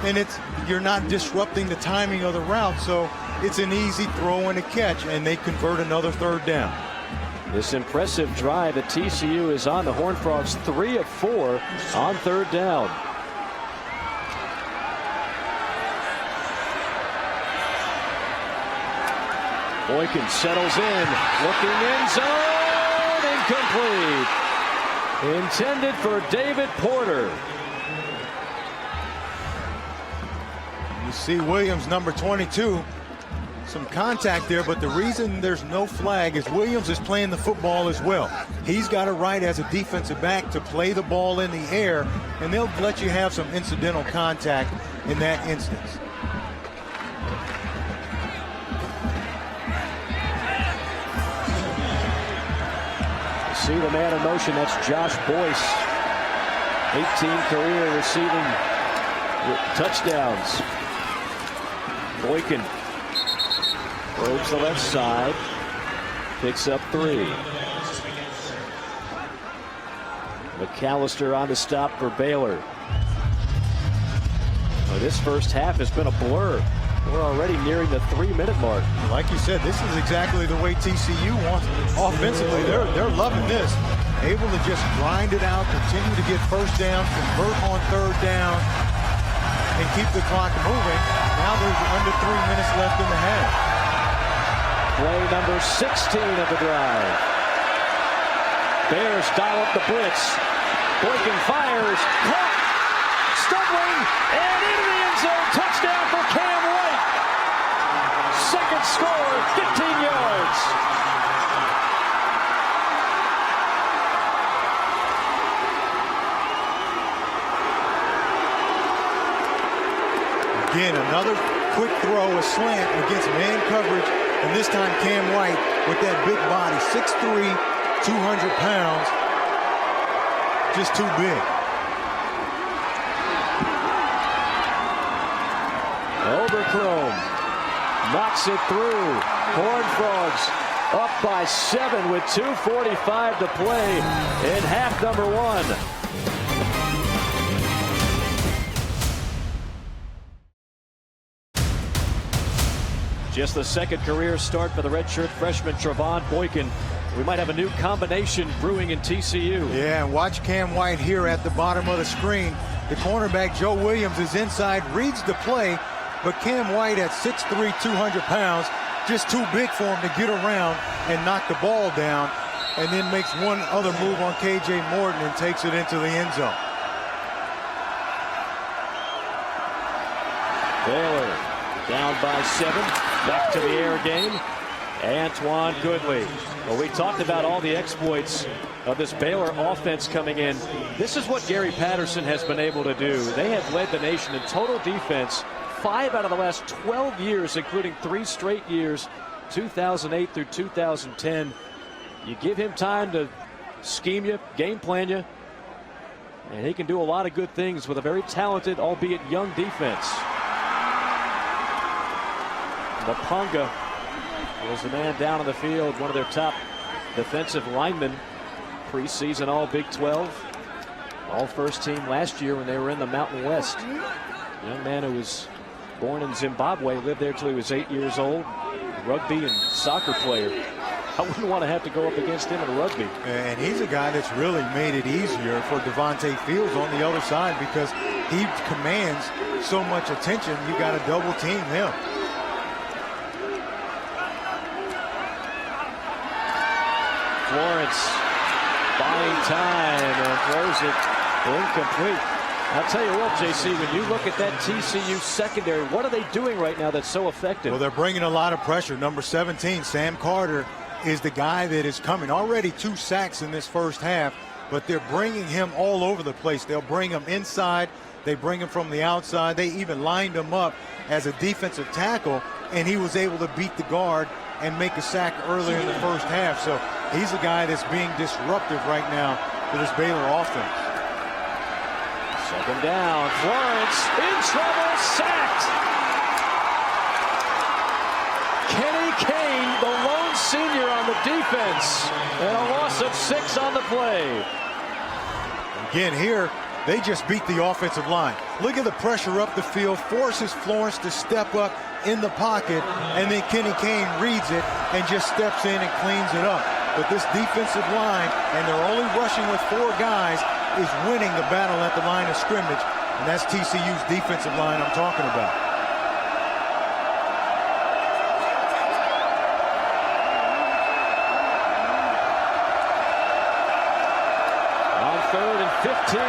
And you're not disrupting the timing of the route, so it's an easy throw and a catch, and they convert another 3rd down. This impressive drive at TCU is on. The Horned Frogs 3 of 4 on 3rd down. Boykin settles in, looking end zone, incomplete. Intended for David Porter. You see Williams, number 22, some contact there, but the reason there's no flag is Williams is playing the football as well. He's got a right as a defensive back to play the ball in the air, and they'll let you have some incidental contact in that instance. See the man in motion. That's Josh Boyce. 18 career receiving touchdowns. Boykin probes the left side. picks up 3. McAllister on the stop for Baylor. Well, this first half has been a blur. We're already nearing the 3-minute mark. Like you said, this is exactly the way TCU wants offensively. They're loving this. Able to just grind it out, continue to get first down, convert on third down, and keep the clock moving. Now there's under 3 minutes left in the half. Play number 16 of the drive. Bears dial up the blitz. Boykin fires, caught, stumbling, and into the end zone. Touchdown for Cam White. Second score, 15 yards. Again, another quick throw, a slant against man coverage, and this time Cam White with that big body, 6'3", 200 pounds, just too big. Overchrome knocks it through. Horned Frogs up by 7 with 2:45 to play in half number 1. Just the second career start for the redshirt freshman Trevon Boykin. We might have a new combination brewing in TCU. Yeah, and watch Cam White here at the bottom of the screen. The cornerback, Joe Williams, is inside, reads the play, but Cam White at 6'3", 200 pounds, just too big for him to get around and knock the ball down, and then makes one other move on KJ Morton and takes it into the end zone. Baylor down by 7. Back to the air game. Antoine Goodley. Well, we talked about all the exploits of this Baylor offense coming in. This is what Gary Patterson has been able to do. They have led the nation in total defense 5 out of the last 12 years, including 3 straight years, 2008 through 2010. You give him time to scheme you, game plan you, and he can do a lot of good things with a very talented, albeit young defense. Mapunga was the man down on the field, one of their top defensive linemen, preseason all Big 12, all first team last year when they were in the Mountain West. Young man who was born in Zimbabwe, lived there till he was 8 years old, rugby and soccer player. I wouldn't want to have to go up against him in rugby. And he's a guy that's really made it easier for Devontae Fields on the other side because he commands so much attention. You got to double team him. Florence buying time and throws it incomplete. I'll tell you what, JC, when you look at that TCU secondary, what are they doing right now that's so effective? Well, they're bringing a lot of pressure. Number 17, Sam Carter, is the guy that is coming. Already 2 sacks in this first half, but they're bringing him all over the place. They'll bring him inside. They bring him from the outside. They even lined him up as a defensive tackle, and he was able to beat the guard and make a sack earlier in the first half. So he's a guy that's being disruptive right now for this Baylor offense. Second down, Florence in trouble, sacked. Kenny Kane, the lone senior on the defense, and a loss of 6 on the play. Again here, they just beat the offensive line. Look at the pressure up the field, forces Florence to step up in the pocket, and then Kenny Kane reads it and just steps in and cleans it up. But this defensive line, and they're only rushing with 4 guys, is winning the battle at the line of scrimmage, and that's TCU's defensive line I'm talking about. On 3rd and 15,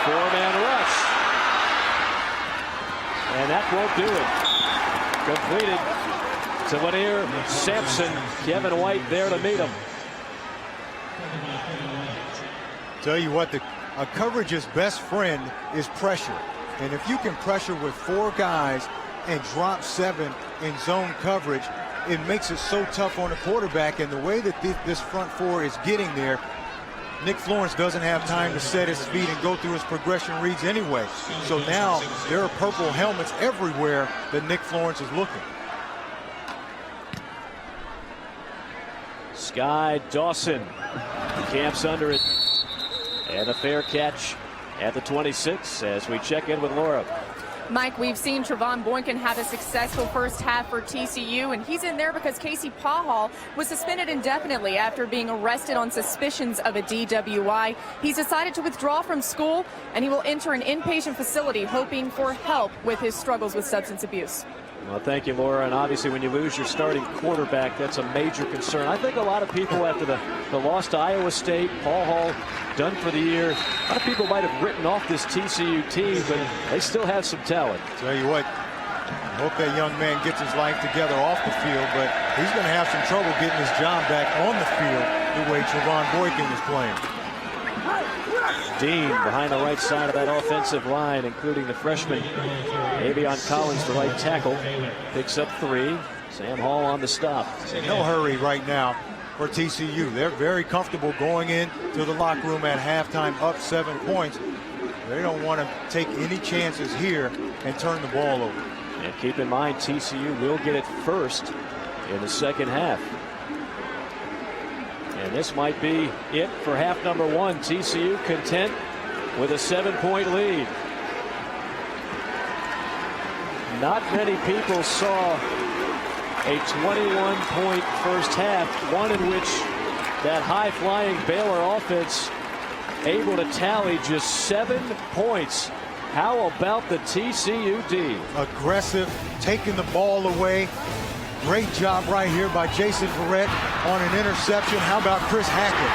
4-man rush, and that won't do it. Completed to Lanier Sampson. Kevin White there to meet him. Tell you what, a coverage's best friend is pressure. And if you can pressure with 4 guys and drop 7 in zone coverage, it makes it so tough on the quarterback. And the way that this front 4 is getting there, Nick Florence doesn't have time to set his feet and go through his progression reads anyway. So now there are purple helmets everywhere that Nick Florence is looking. Sky Dawson camps under it. And a fair catch at the 26 as we check in with Laura. Mike, we've seen Trevon Boykin have a successful first half for TCU, and he's in there because Casey Pahal was suspended indefinitely after being arrested on suspicions of a DWI. He's decided to withdraw from school, and he will enter an inpatient facility hoping for help with his struggles with substance abuse. Well, thank you, Laura. And obviously, when you lose your starting quarterback, that's a major concern. I think a lot of people, after the loss to Iowa State, Paul Hall done for the year, a lot of people might have written off this TCU team, but they still have some talent. Tell you what, I hope that young man gets his life together off the field, but he's going to have some trouble getting his job back on the field the way Trevon Boykin is playing. Dean behind the right side of that offensive line, including the freshman Avion Collins, the right tackle, picks up 3. Sam Hall on the stop. No hurry right now for TCU. They're very comfortable going into the locker room at halftime up 7 points. They don't want to take any chances here and turn the ball over. And keep in mind, TCU will get it first in the second half. And this might be it for half number 1. TCU content with a 7-point lead. Not many people saw a 21-point first half, one in which that high-flying Baylor offense able to tally just 7 points. How about the TCU D? Aggressive, taking the ball away. Great job right here by Jason Verrett on an interception. How about Chris Hackett?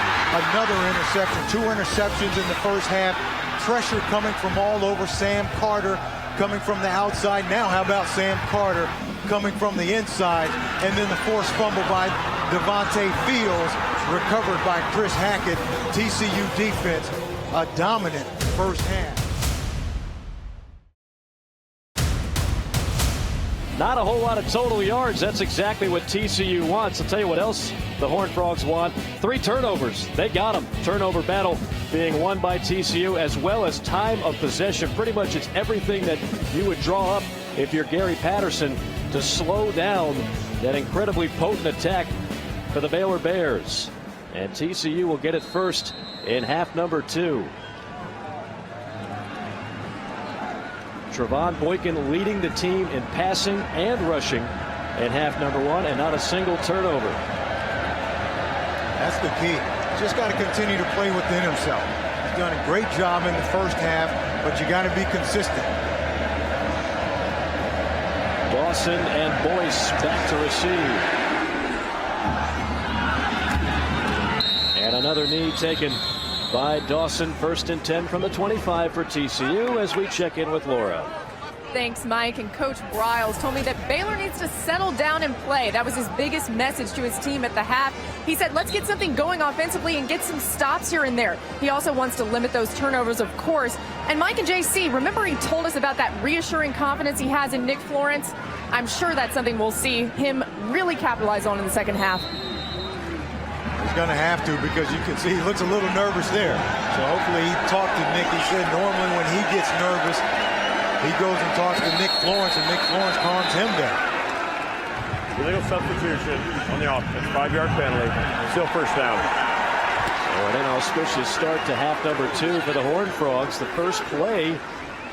Another interception. 2 interceptions in the first half. Pressure coming from all over. Sam Carter coming from the outside. Now how about Sam Carter coming from the inside? And then the forced fumble by Devontae Fields, recovered by Chris Hackett. TCU defense, a dominant first half. Not a whole lot of total yards. That's exactly what TCU wants. I'll tell you what else the Horned Frogs want. 3 turnovers. They got them. Turnover battle being won by TCU, as well as time of possession. Pretty much it's everything that you would draw up if you're Gary Patterson to slow down that incredibly potent attack for the Baylor Bears. And TCU will get it first in half number 2. Trevon Boykin leading the team in passing and rushing in half number 1, and not a single turnover. That's the key. Just got to continue to play within himself. He's done a great job in the first half, but you got to be consistent. Dawson and Boyce back to receive. And another knee taken by Dawson. 1st and 10 from the 25 for TCU as we check in with Laura. Thanks, Mike. And Coach Briles told me that Baylor needs to settle down and play. That was his biggest message to his team at the half. He said, let's get something going offensively and get some stops here and there. He also wants to limit those turnovers, of course. And Mike and JC, remember he told us about that reassuring confidence he has in Nick Florence? I'm sure that's something we'll see him really capitalize on in the second half. He's going to have to, because you can see he looks a little nervous there. So hopefully he talked to Nick. He said normally when he gets nervous, he goes and talks to Nick Florence, and Nick Florence calms him down. Illegal substitution on the offense. 5-yard penalty. Still first down. And an auspicious start to half number 2 for the Horned Frogs. The first play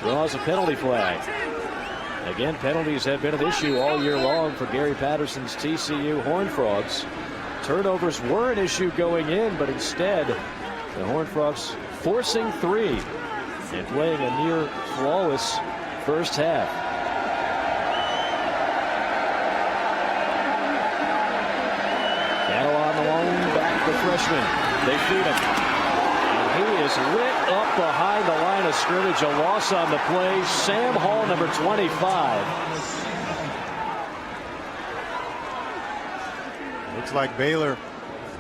draws a penalty flag. Again, penalties have been an issue all year long for Gary Patterson's TCU Horned Frogs. Turnovers were an issue going in, but instead the Horned Frogs forcing 3 and playing a near flawless first half. Cattle on the long back, the freshman. They feed him. And he is lit up behind the line of scrimmage. A loss on the play. Sam Hall, number 25. Looks like Baylor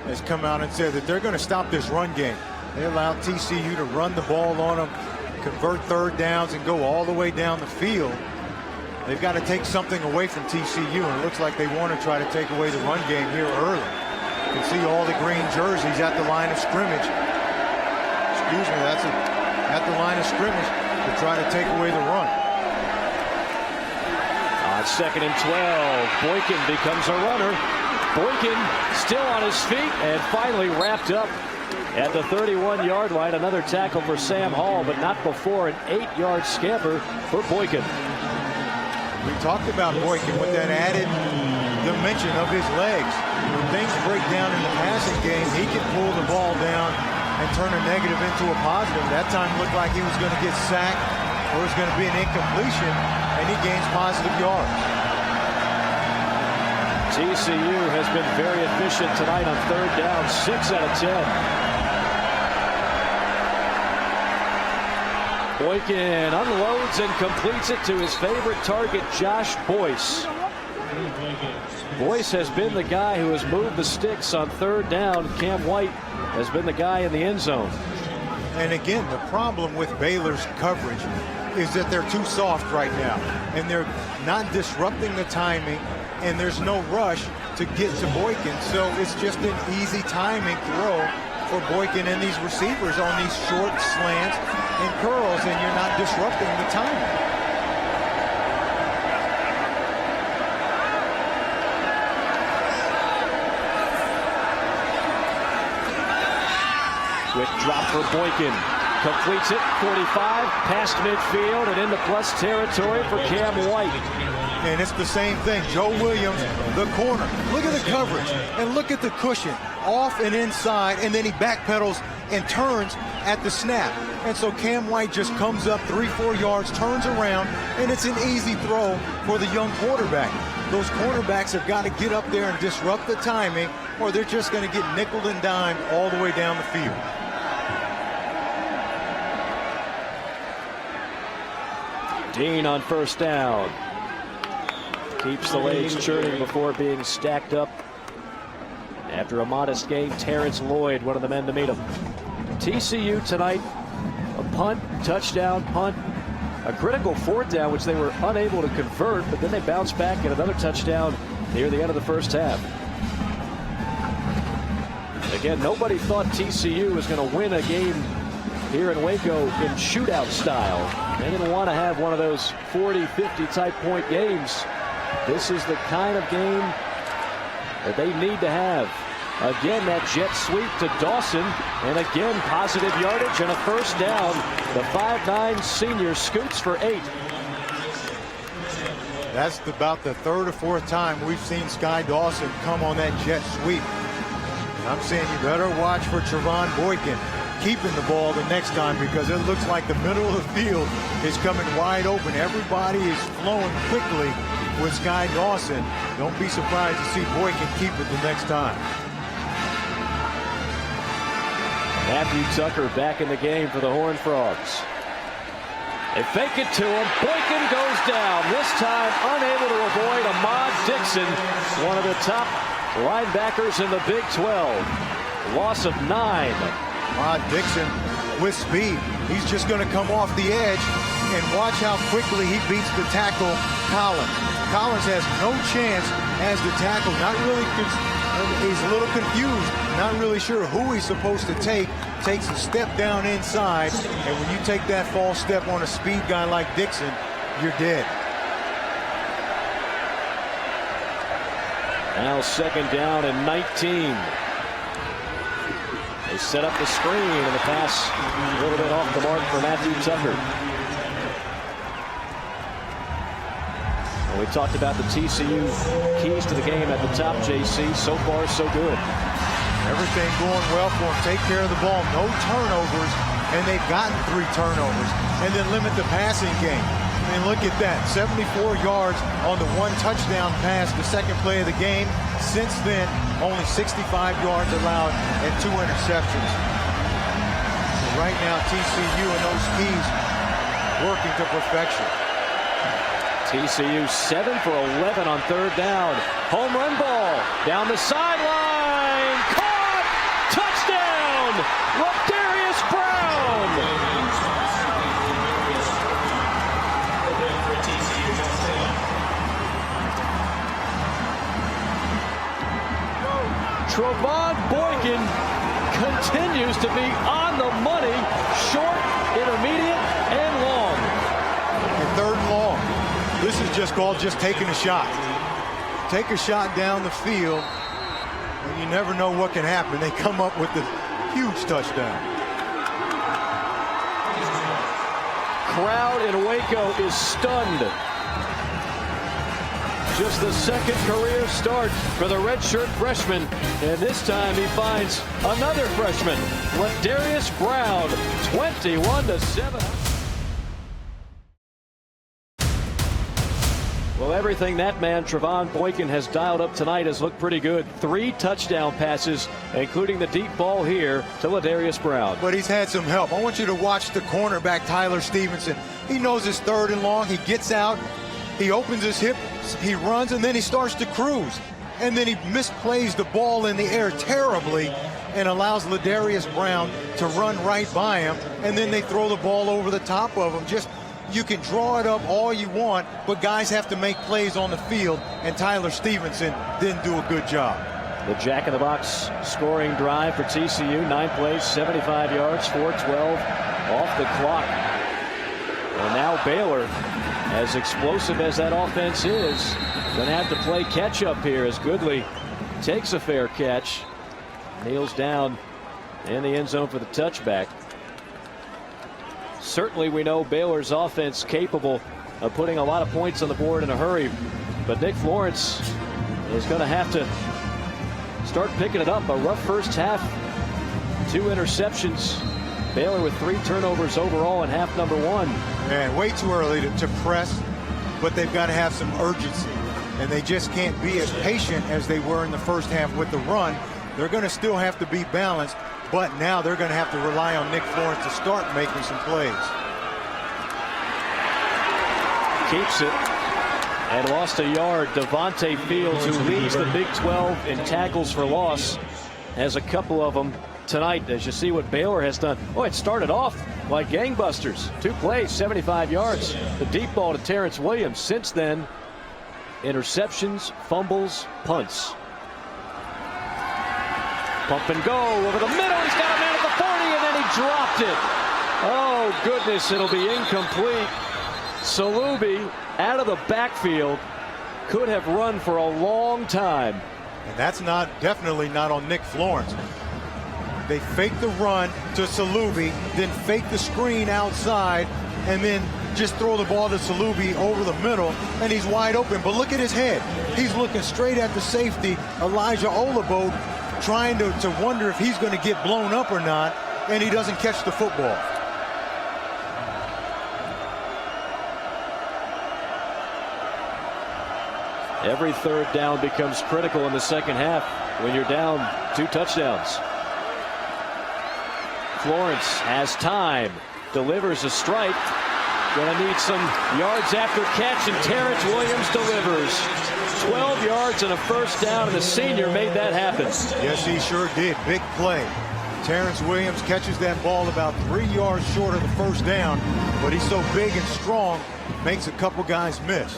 has come out and said that they're going to stop this run game. They allowed TCU to run the ball on them, convert third downs, and go all the way down the field. They've got to take something away from TCU, and it looks like they want to try to take away the run game here early. You can see all the green jerseys at the line of scrimmage. Excuse me, that's at the line of scrimmage to try to take away the run. On 2nd and 12, Boykin becomes a runner. Boykin still on his feet and finally wrapped up at the 31-yard line. Another tackle for Sam Hall, but not before an 8-yard scamper for Boykin. We talked about Boykin with that added dimension of his legs. When things break down in the passing game, he can pull the ball down and turn a negative into a positive. That time looked like he was going to get sacked or it was going to be an incompletion, and he gains positive yards. TCU has been very efficient tonight on 3rd down, 6 out of 10. Boykin unloads and completes it to his favorite target, Josh Boyce. Boyce has been the guy who has moved the sticks on 3rd down. Cam White has been the guy in the end zone. And again, the problem with Baylor's coverage is that they're too soft right now, and they're not disrupting the timing, and there's no rush to get to Boykin. So it's just an easy timing throw for Boykin and these receivers on these short slants and curls, and you're not disrupting the timing. Quick drop for Boykin. Completes it, 45, past midfield and into plus territory for Cam White. And it's the same thing. Joe Williams, the corner. Look at the coverage and look at the cushion. Off and inside, and then he backpedals and turns at the snap. And so Cam White just comes up 3-4 yards, turns around, and it's an easy throw for the young quarterback. Those cornerbacks have got to get up there and disrupt the timing, or they're just going to get nickeled and dimed all the way down the field. Dean on 1st down. Keeps the legs churning before being stacked up. After a modest gain, Terrence Lloyd, one of the men to meet him. TCU tonight, a punt, touchdown, punt, a critical 4th down, which they were unable to convert, but then they bounced back and another touchdown near the end of the 1st half. Again, nobody thought TCU was going to win a game here in Waco in shootout style. They didn't want to have one of those 40, 50 type point games. This is the kind of game that they need to have. Again, that jet sweep to Dawson, and again, positive yardage and a 1st down. The 5'9" senior scoots for 8. That's about the 3rd or 4th time we've seen Sky Dawson come on that jet sweep. And I'm saying you better watch for Trevon Boykin keeping the ball the next time, because it looks like the middle of the field is coming wide open. Everybody is flowing quickly with Sky Dawson. Don't be surprised to see Boykin keep it the next time. Matthew Tucker back in the game for the Horned Frogs. They fake it to him. Boykin goes down. This time unable to avoid Ahmad Dixon, one of the top linebackers in the Big 12. Loss of 9. Ahmad Dixon with speed. He's just going to come off the edge, and watch how quickly he beats the tackle, Collins. Collins has no chance as the tackle. Not really, he's a little confused. Not really sure who he's supposed to take. Takes a step down inside, and when you take that false step on a speed guy like Dixon, you're dead. Now 2nd down and 19. They set up the screen, and the pass a little bit off the mark for Matthew Tucker. Well, we talked about the TCU keys to the game at the top, JC. So far, so good. Everything going well for them. Take care of the ball. No turnovers, and they've gotten 3 turnovers. And then limit the passing game. And look at that, 74 yards on the 1 touchdown pass, the 2nd play of the game. Since then, only 65 yards allowed and 2 interceptions. So right now, TCU and those keys working to perfection. TCU 7 for 11 on 3rd down. Home run ball down the sideline. Caught! Touchdown! Ladarius Brown! Trevon Boykin continues to be on the money, short, intermediate, and long. And 3rd and long. This is just called just taking a shot. Take a shot down the field, And you never know what can happen. They come up with the huge touchdown. Crowd in Waco is stunned. Just the second career start for the redshirt freshman, and this time he finds another freshman, Ladarius Brown, 21-7. Well, everything that man, Trevon Boykin, has dialed up tonight has looked pretty good. 3 touchdown passes, including the deep ball here to Ladarius Brown. But he's had some help. I want you to watch the cornerback, Tyler Stevenson. He knows it's 3rd and long. He gets out. He opens his hip, he runs, and then he starts to cruise. And then he misplays the ball in the air terribly and allows Ladarius Brown to run right by him. And then they throw the ball over the top of him. Just, you can draw it up all you want, but guys have to make plays on the field, and Tyler Stevenson didn't do a good job. The jack-in-the-box scoring drive for TCU, 9 plays, 75 yards, 4:12 off the clock. And now Baylor, as explosive as that offense is, going to have to play catch-up here as Goodley takes a fair catch, kneels down in the end zone for the touchback. Certainly we know Baylor's offense capable of putting a lot of points on the board in a hurry, but Nick Florence is going to have to start picking it up. A rough first half, 2 interceptions. Baylor with 3 turnovers overall in half number 1. Man, way too early to press, but they've got to have some urgency. And they just can't be as patient as they were in the first half with the run. They're going to still have to be balanced, but now they're going to have to rely on Nick Florence to start making some plays. Keeps it and lost a yard. Devontae Fields, who leads the Big 12 in tackles for loss, has a couple of them tonight, as you see what Baylor has done. Oh, it started off like gangbusters. 2 plays, 75 yards. The deep ball to Terrence Williams. Since then, interceptions, fumbles, punts. Pump and go over the middle. He's got a man at the 40, and then he dropped it. Oh, goodness, it'll be incomplete. Salubi out of the backfield. Could have run for a long time. And that's definitely not on Nick Florence. They fake the run to Salubi, then fake the screen outside, and then just throw the ball to Salubi over the middle, and he's wide open. But look at his head. He's looking straight at the safety, Elijah Olabo, trying to wonder if he's going to get blown up or not, and he doesn't catch the football. Every 3rd down becomes critical in the second half when you're down 2 touchdowns. Florence has time, delivers a strike. Gonna need some yards after catch, and Terrence Williams delivers. 12 yards and a first down, and the senior made that happen. Yes, he sure did. Big play. Terrence Williams catches that ball about 3 yards short of the first down, but he's so big and strong, makes a couple guys miss.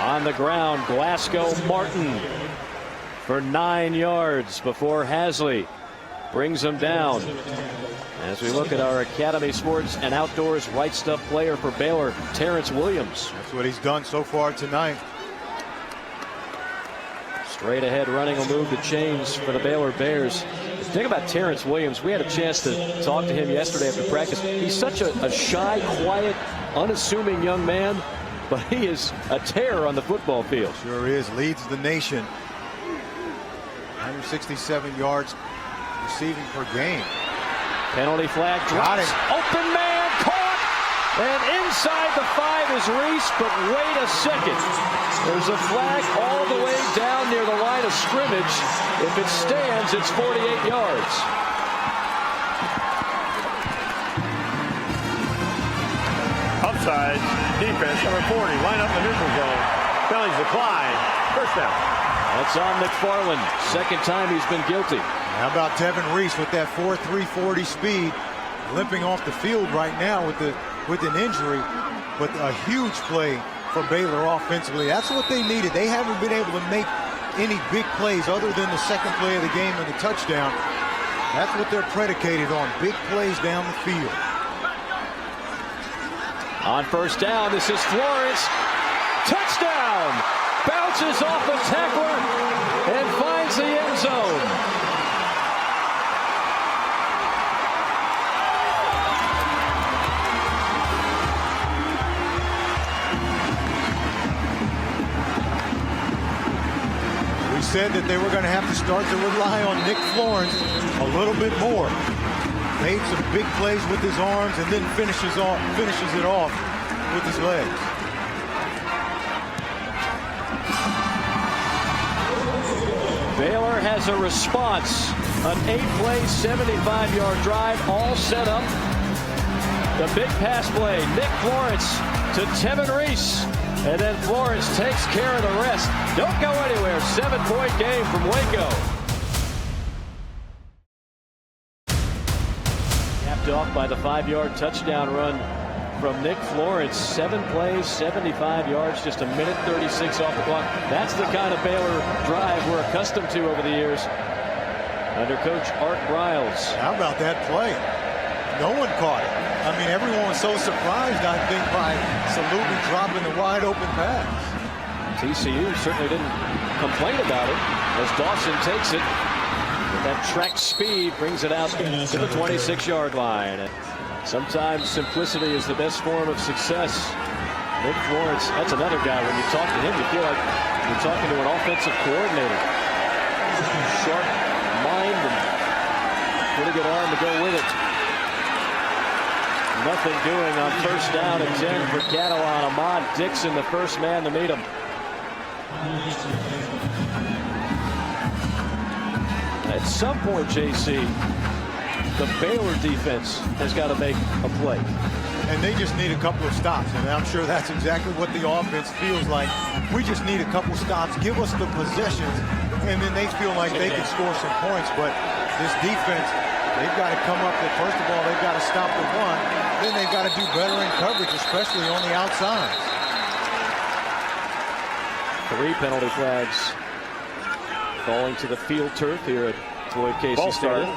On the ground, Glasgow Martin for 9 yards before Hasley brings him down. As we look at our Academy Sports and Outdoors Right Stuff player for Baylor, Terrence Williams. That's what he's done so far tonight. Straight ahead running will move the chains for the Baylor Bears. The thing about Terrence Williams, we had a chance to talk to him yesterday after practice. He's such a shy, quiet, unassuming young man, but he is a terror on the football field. Sure is. Leads the nation. 167 yards receiving per game. Penalty flag drops. Open man caught. And inside the 5 is Reese, but wait a second. There's a flag all the way down near the line of scrimmage. If it stands, it's 48 yards. Upside defense, number 40, line up in the neutral zone. Penalties decline. First down. That's on McFarland. Second time he's been guilty. How about Tevin Reese with that 4.340 speed, limping off the field right now with an injury, but a huge play for Baylor offensively. That's what they needed. They haven't been able to make any big plays other than the second play of the game and the touchdown. That's what they're predicated on, big plays down the field. On first down, this is Florence. Touchdown! bounces off the tackler and finds the end zone. We said that they were going to have to start to rely on Nick Florence a little bit more. Made some big plays with his arms and then finishes it off with his legs. Baylor has a response. An 8-play, 75-yard drive all set up. The big pass play. Nick Florence to Tevin Reese. And then Florence takes care of the rest. Don't go anywhere. 7-point game from Waco. Capped off by the 5-yard touchdown run from Nick Florence. 7 plays, 75 yards, just a minute 36 off the clock. That's the kind of Baylor drive we're accustomed to over the years under Coach Art Briles. How about that play? No one caught it. I mean, everyone was so surprised, I think, by Salubi dropping the wide open pass. TCU certainly didn't complain about it as Dawson takes it. With that track speed, brings it out to the 26-yard line. And sometimes simplicity is the best form of success. Nick Florence, that's another guy. When you talk to him, you feel like you're talking to an offensive coordinator. Sharp mind and pretty good arm to go with it. Nothing doing on first down and 10 for Catalan. Ahmad Dixon, the first man to meet him. At some point, JC, the Baylor defense has got to make a play. And they just need a couple of stops, and I'm sure that's exactly what the offense feels like. We just need a couple stops, give us the possessions, and then they feel like they can score some points. But this defense, they've got to come up with, first of all, they've got to stop the run. Then they've got to do better in coverage, especially on the outside. 3 penalty flags falling to the field turf here at Floyd Casey Stadium.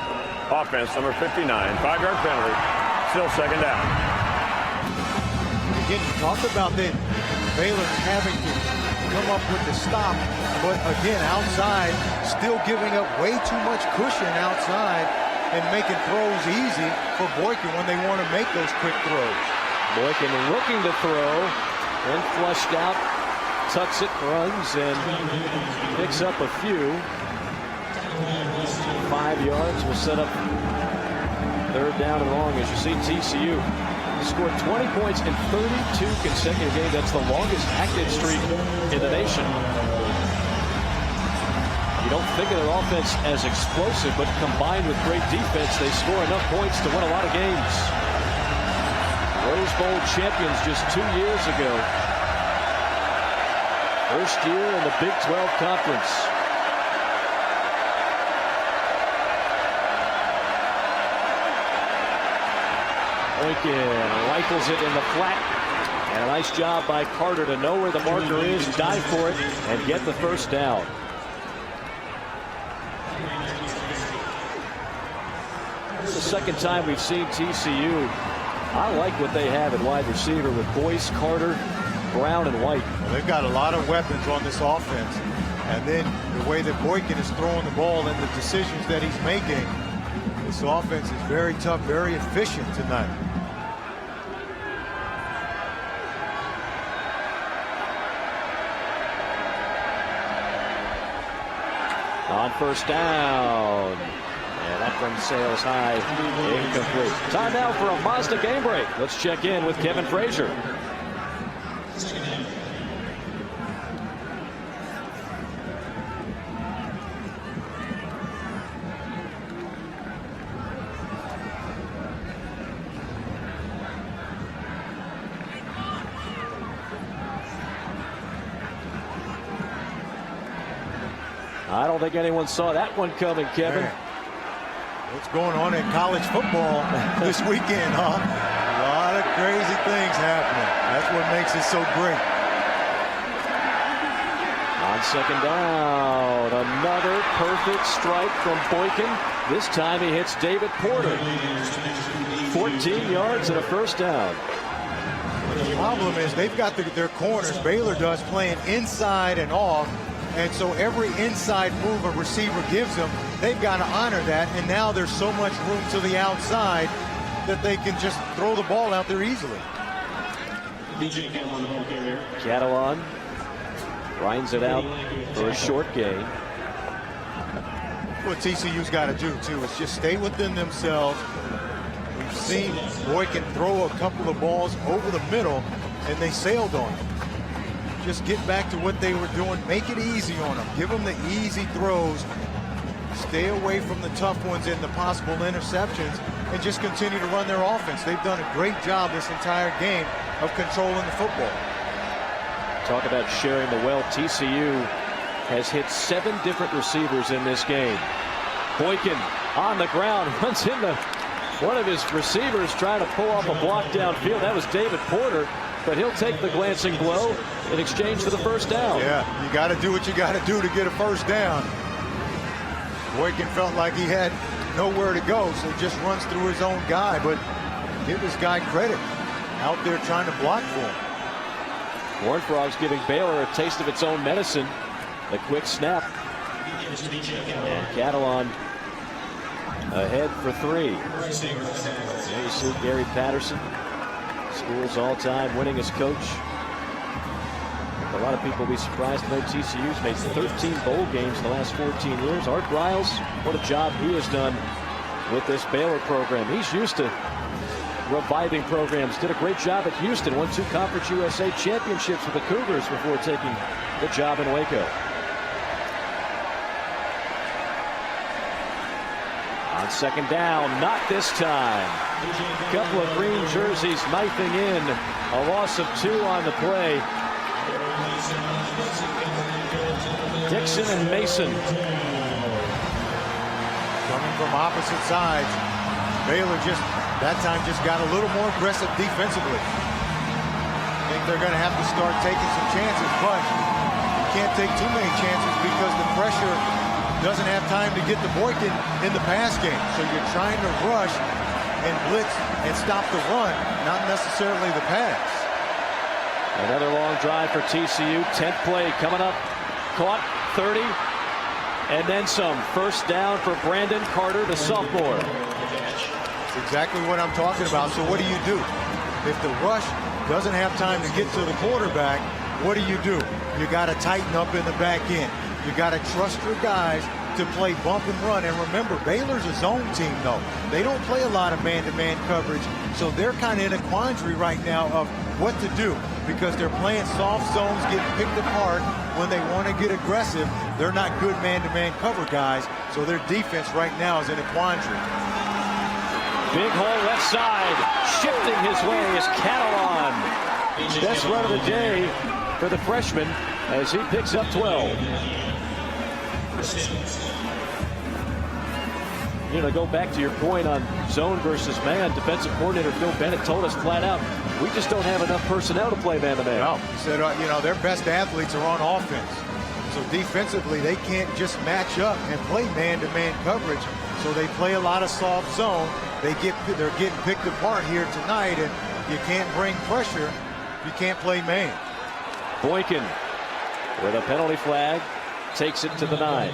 Offense number 59, 5-yard penalty, still second down. Again, you talked about that Baylor having to come up with the stop, but again, outside, still giving up way too much cushion outside and making throws easy for Boykin when they want to make those quick throws. Boykin looking to throw, then flushed out, tucks it, runs, and picks up a few. 5 yards will set up third down and long. As you see, TCU scored 20 points in 32 consecutive games. That's the longest active streak in the nation. You don't think of their offense as explosive, but combined with great defense, they score enough points to win a lot of games. Rose Bowl champions just 2 years ago. First year in the Big 12 Conference. Boykin rifles it in the flat. And a nice job by Carter to know where the marker is, dive for it, and get the first down. This is the second time we've seen TCU. I like what they have at wide receiver with Boyce, Carter, Brown, and White. Well, they've got a lot of weapons on this offense. And then the way that Boykin is throwing the ball and the decisions that he's making, this offense is very tough, very efficient tonight. On first down. And that one sails high, incomplete. Time now for a Mazda game break. Let's check in with Kevin Frazier. I don't think anyone saw that one coming, Kevin. Man. What's going on in college football this weekend, huh? A lot of crazy things happening. That's what makes it so great. On second down, another perfect strike from Boykin. This time he hits David Porter. 14 yards and a first down. problem is they've got their corners, Baylor does, playing inside and off. And so every inside move a receiver gives them, they've got to honor that. And now there's so much room to the outside that they can just throw the ball out there easily. Catalan grinds it out for a short gain. What TCU's got to do, too, is just stay within themselves. We've seen Boykin throw a couple of balls over the middle, and they sailed on him. Just get back to what they were doing. Make it easy on them. Give them the easy throws. Stay away from the tough ones and the possible interceptions, and just continue to run their offense. They've done a great job this entire game of controlling the football. Talk about sharing the wealth. TCU has hit 7 different receivers in this game. Boykin on the ground, runs into one of his receivers trying to pull off a block downfield. That was David Porter, but he'll take the glancing blow in exchange for the first down. Yeah, you got to do what you got to do to get a first down. Boykin felt like he had nowhere to go, so he just runs through his own guy, but give his guy credit. Out there trying to block for him. Horned Frogs giving Baylor a taste of its own medicine. The quick snap. And Catalan ahead for 3. There you see Gary Patterson, school's all-time winningest coach. A lot of people will be surprised to know TCU's made 13 bowl games in the last 14 years. Art Briles, what a job he has done with this Baylor program. He's used to reviving programs. Did a great job at Houston. Won 2 Conference USA championships with the Cougars before taking the job in Waco. On second down, not this time. A couple of green jerseys knifing in. A loss of 2 on the play. Dixon and Mason. Coming from opposite sides. Baylor that time just got a little more aggressive defensively. I think they're going to have to start taking some chances, but you can't take too many chances because the pressure doesn't have time to get to Boykin in the pass game. So you're trying to rush and blitz and stop the run, not necessarily the pass. Another long drive for TCU. 10th play coming up. Caught 30. And then some. First down for Brandon Carter, the sophomore. That's exactly what I'm talking about. So what do? If the rush doesn't have time to get to the quarterback, what do? You got to tighten up in the back end. You got to trust your guys to play bump and run. And remember, Baylor's a zone team, though. They don't play a lot of man-to-man coverage. So they're kind of in a quandary right now of what to do, because they're playing soft zones, getting picked apart. When they want to get aggressive, they're not good man-to-man cover guys. So their defense right now is in a quandary. Big hole left side. Shifting his way is Catalan. Best run of the day for the freshman as he picks up 12. You know, go back to your point on zone versus man. Defensive coordinator Phil Bennett told us flat out, we just don't have enough personnel to play man-to-man. No, he said, you know, their best athletes are on offense. So defensively, they can't just match up and play man-to-man coverage. So they play a lot of soft zone. They're getting picked apart here tonight, and you can't bring pressure. You can't play man. Boykin with a penalty flag takes it to the 9.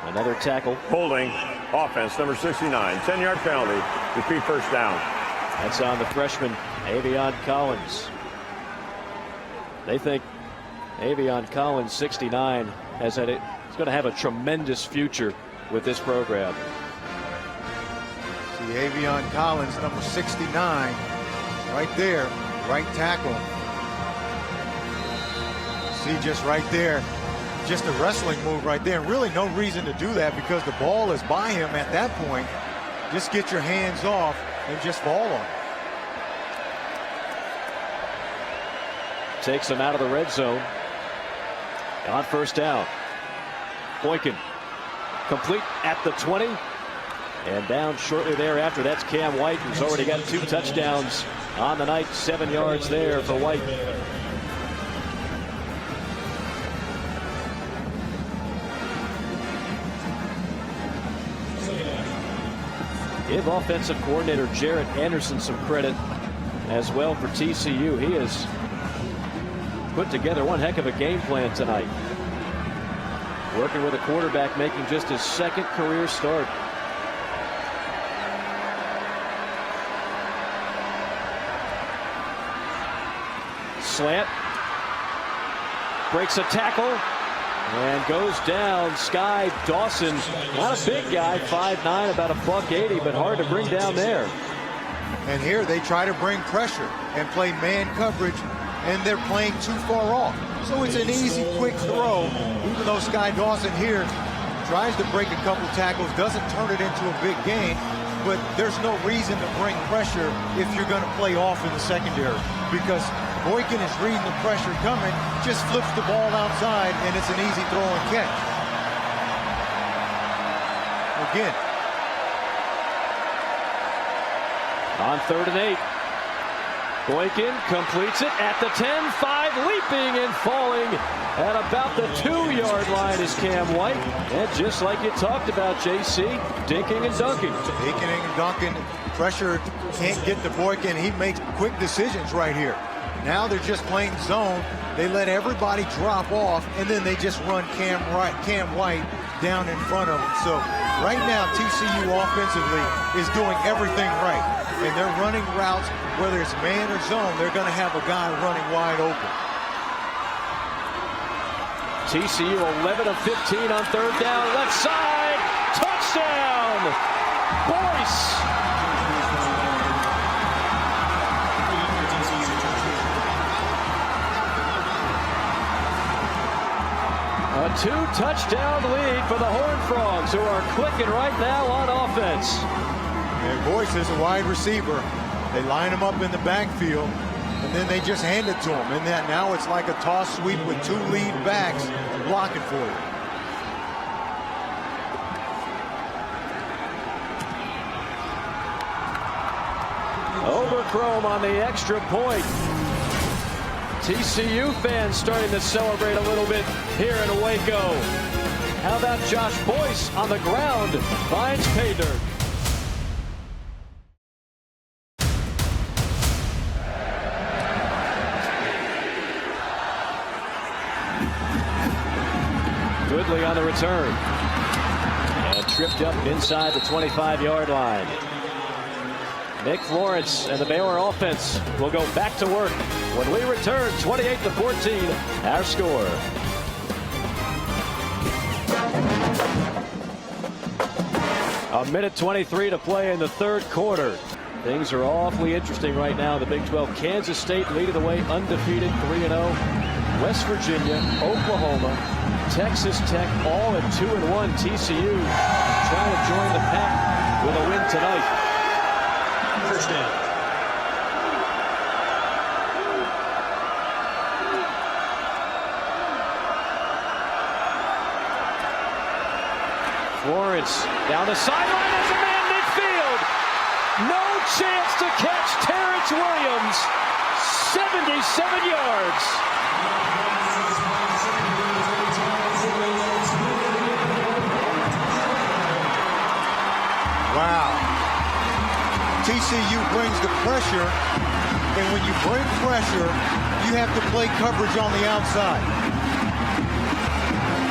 Another tackle. Holding offense, number 69. 10-yard penalty. Repeat first down. That's on the freshman, Avion Collins. They think Avion Collins, 69, is going to have a tremendous future with this program. See Avion Collins, number 69, right there, right tackle. See just right there, just a wrestling move right there. Really no reason to do that because the ball is by him at that point. Just get your hands off and just fall on it. Takes him out of the red zone. On first down. Boykin complete at the 20. And down shortly thereafter. That's Cam White, who's already got 2 touchdowns on the night. 7 yards there for White. give offensive coordinator Jarrett Anderson some credit as well for TCU. He has put together one heck of a game plan tonight. Working with a quarterback making just his second career start. Slant. Breaks a tackle and goes down. Sky Dawson, not a big guy, 5'9", about $180, but hard to bring down there. And here they try to bring pressure and play man coverage, and they're playing too far off. So it's an easy, quick throw, even though Sky Dawson here tries to break a couple tackles, doesn't turn it into a big gain, but there's no reason to bring pressure if you're going to play off in the secondary, because Boykin is reading the pressure coming, just flips the ball outside, and it's an easy throw and catch. Again. On 3rd and 8. Boykin completes it at the 10-5, leaping and falling at about the 2-yard line is Cam White. And just like you talked about, JC, dinking and dunking. Dinking and dunking. Pressure can't get to Boykin. He makes quick decisions right here. Now they're just playing zone. They let everybody drop off, and then they just run Cam White down in front of them. So right now, TCU offensively is doing everything right. And they're running routes, whether it's man or zone, they're going to have a guy running wide open. TCU 11 of 15 on 3rd down, left side, touchdown, Boyce. A 2-touchdown lead for the Horned Frogs, who are clicking right now on offense. And Boyce is a wide receiver. They line him up in the backfield, and then they just hand it to him. And that now it's like a toss sweep with 2 lead backs blocking for you. Overchrome on the extra point. TCU fans starting to celebrate a little bit here in Waco. How about Josh Boyce on the ground? Finds pay dirt. Goodley on the return. And tripped up inside the 25-yard line. Nick Florence and the Baylor offense will go back to work when we return. 28-14, our score. A minute 23 to play in the 3rd quarter. Things are awfully interesting right now in the Big 12. Kansas State leading the way, undefeated, 3-0. West Virginia, Oklahoma, Texas Tech, all at 2-1. TCU trying to join the pack with a win tonight. First down. Florence down the sideline as a man midfield. No chance to catch Terrence Williams. 77 yards. Wow. TCU brings the pressure, and when you bring pressure, you have to play coverage on the outside.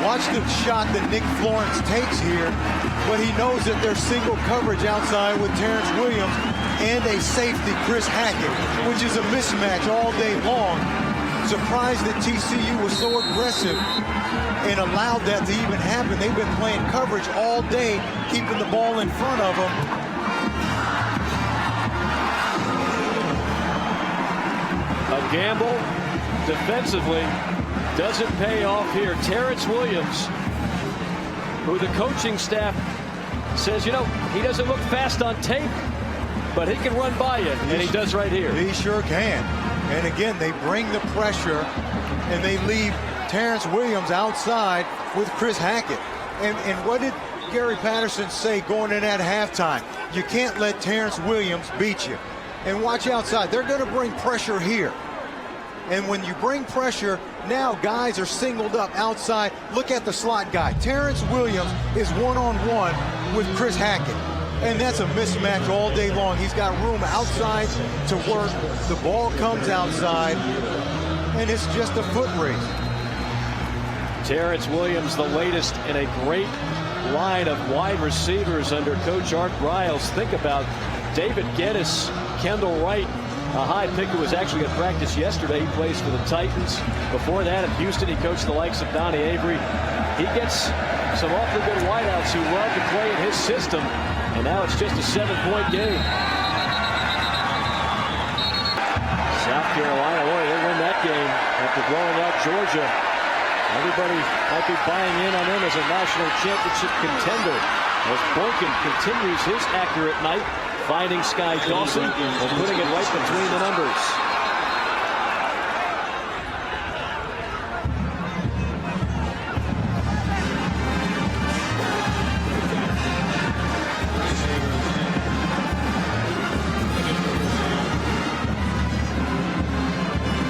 Watch the shot that Nick Florence takes here, but he knows that there's single coverage outside with Terrence Williams and a safety, Chris Hackett, which is a mismatch all day long. Surprised that TCU was so aggressive and allowed that to even happen. They've been playing coverage all day, keeping the ball in front of them. A gamble defensively doesn't pay off here. Terrence Williams, who the coaching staff says, you know, he doesn't look fast on tape, but he can run by you, and he does right here. He sure can. And again, they bring the pressure, and they leave Terrence Williams outside with Chris Hackett. And what did Gary Patterson say going in at halftime? You can't let Terrence Williams beat you. And watch outside. They're going to bring pressure here. And when you bring pressure, now guys are singled up outside. Look at the slot guy. Terrence Williams is one-on-one with Chris Hackett. And that's a mismatch all day long. He's got room outside to work. The ball comes outside, and it's just a foot race. Terrence Williams, the latest in a great line of wide receivers under Coach Art Briles. Think about David Geddes, Kendall Wright, a high pick who was actually at practice yesterday. He plays for the Titans. Before that, in Houston, he coached the likes of Donnie Avery. He gets some awfully good wideouts who love to play in his system, and now it's just a 7-point game. South Carolina, boy, they win that game after blowing out Georgia. Everybody might be buying in on them as a national championship contender as Boykin continues his accurate night, finding Sky Dawson and putting it right between the numbers.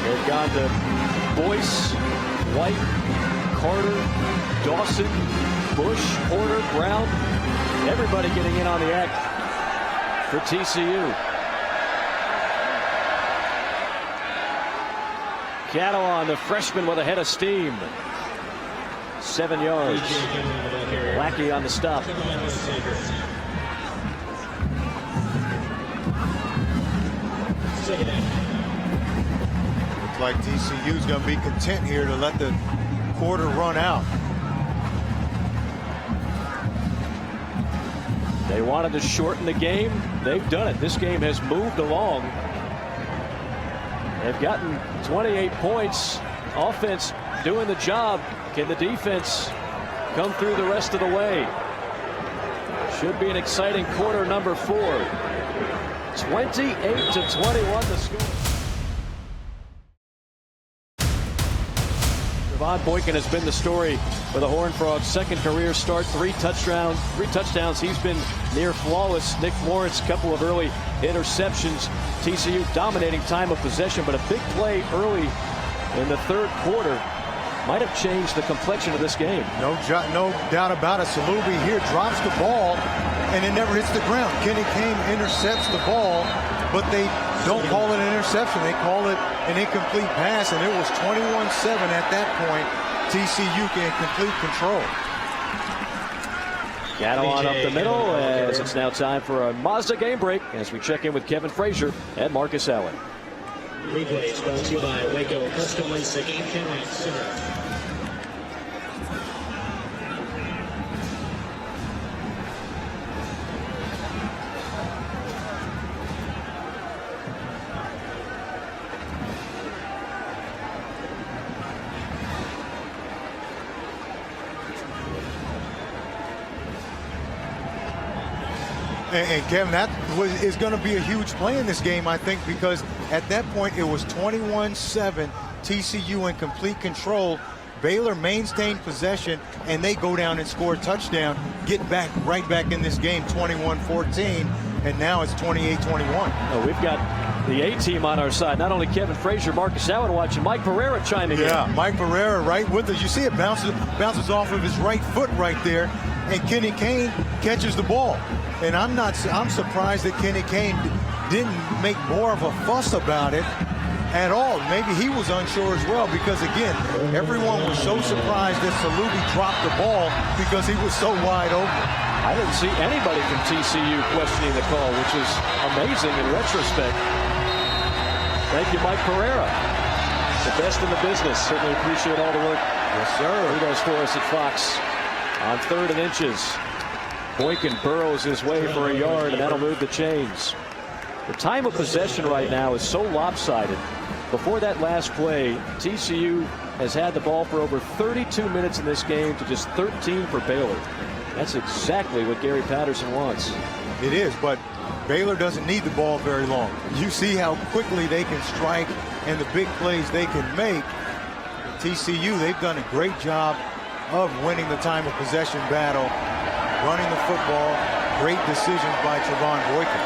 They've gone to Boyce, White, Carter, Dawson, Bush, Porter, Brown, everybody getting in on the act for TCU. Catalon, the freshman, with a head of steam. 7 yards. Lackey on the stop. Looks like TCU's going to be content here to let the quarter run out. They wanted to shorten the game. They've done it. This game has moved along. They've gotten 28 points. Offense doing the job. Can the defense come through the rest of the way? Should be an exciting quarter number 4. 28-21 the score. Boykin has been the story for the Horned Frogs. Second career start, 3 touchdowns. He's been near flawless. Nick Lawrence, couple of early interceptions. TCU dominating time of possession, but a big play early in the third quarter might have changed the complexion of this game. No doubt about it. Salubi here drops the ball, and it never hits the ground. Kenny Kane intercepts the ball, but they don't call it an interception. They call it an incomplete pass, and it was 21-7 at that point. TCU in complete control. Catalon up the middle as it's now time for a Mazda game break as we check in with Kevin Frazier and Marcus Allen. Replays brought to you by Waco Custom LASIK Cataract Center. And Kevin, that is going to be a huge play in this game, I think, because at that point it was 21-7, TCU in complete control. Baylor maintained possession, and they go down and score a touchdown, get back right back in this game, 21-14, and now it's 28-21. Oh, we've got the A-team on our side. Not only Kevin Frazier, Marcus Allen watching, Mike Pereira chiming in. Yeah, Mike Pereira right with us. You see it bounces off of his right foot right there, and Kenny Kane catches the ball. And I'm surprised that Kenny Kane didn't make more of a fuss about it at all. Maybe he was unsure as well, because again, everyone was so surprised that Salubi dropped the ball because he was so wide open. I didn't see anybody from TCU questioning the call, which is amazing in retrospect. Thank you, Mike Pereira. The best in the business. Certainly appreciate all the work. Yes, sir. He does for us at Fox. On 3rd and inches. Boykin burrows his way for a yard, and that'll move the chains. The time of possession right now is so lopsided. Before that last play, TCU has had the ball for over 32 minutes in this game to just 13 for Baylor. That's exactly what Gary Patterson wants. It is, but Baylor doesn't need the ball very long. You see how quickly they can strike and the big plays they can make. TCU, they've done a great job of winning the time of possession battle, running the football. Great decisions by Trevon Boykin.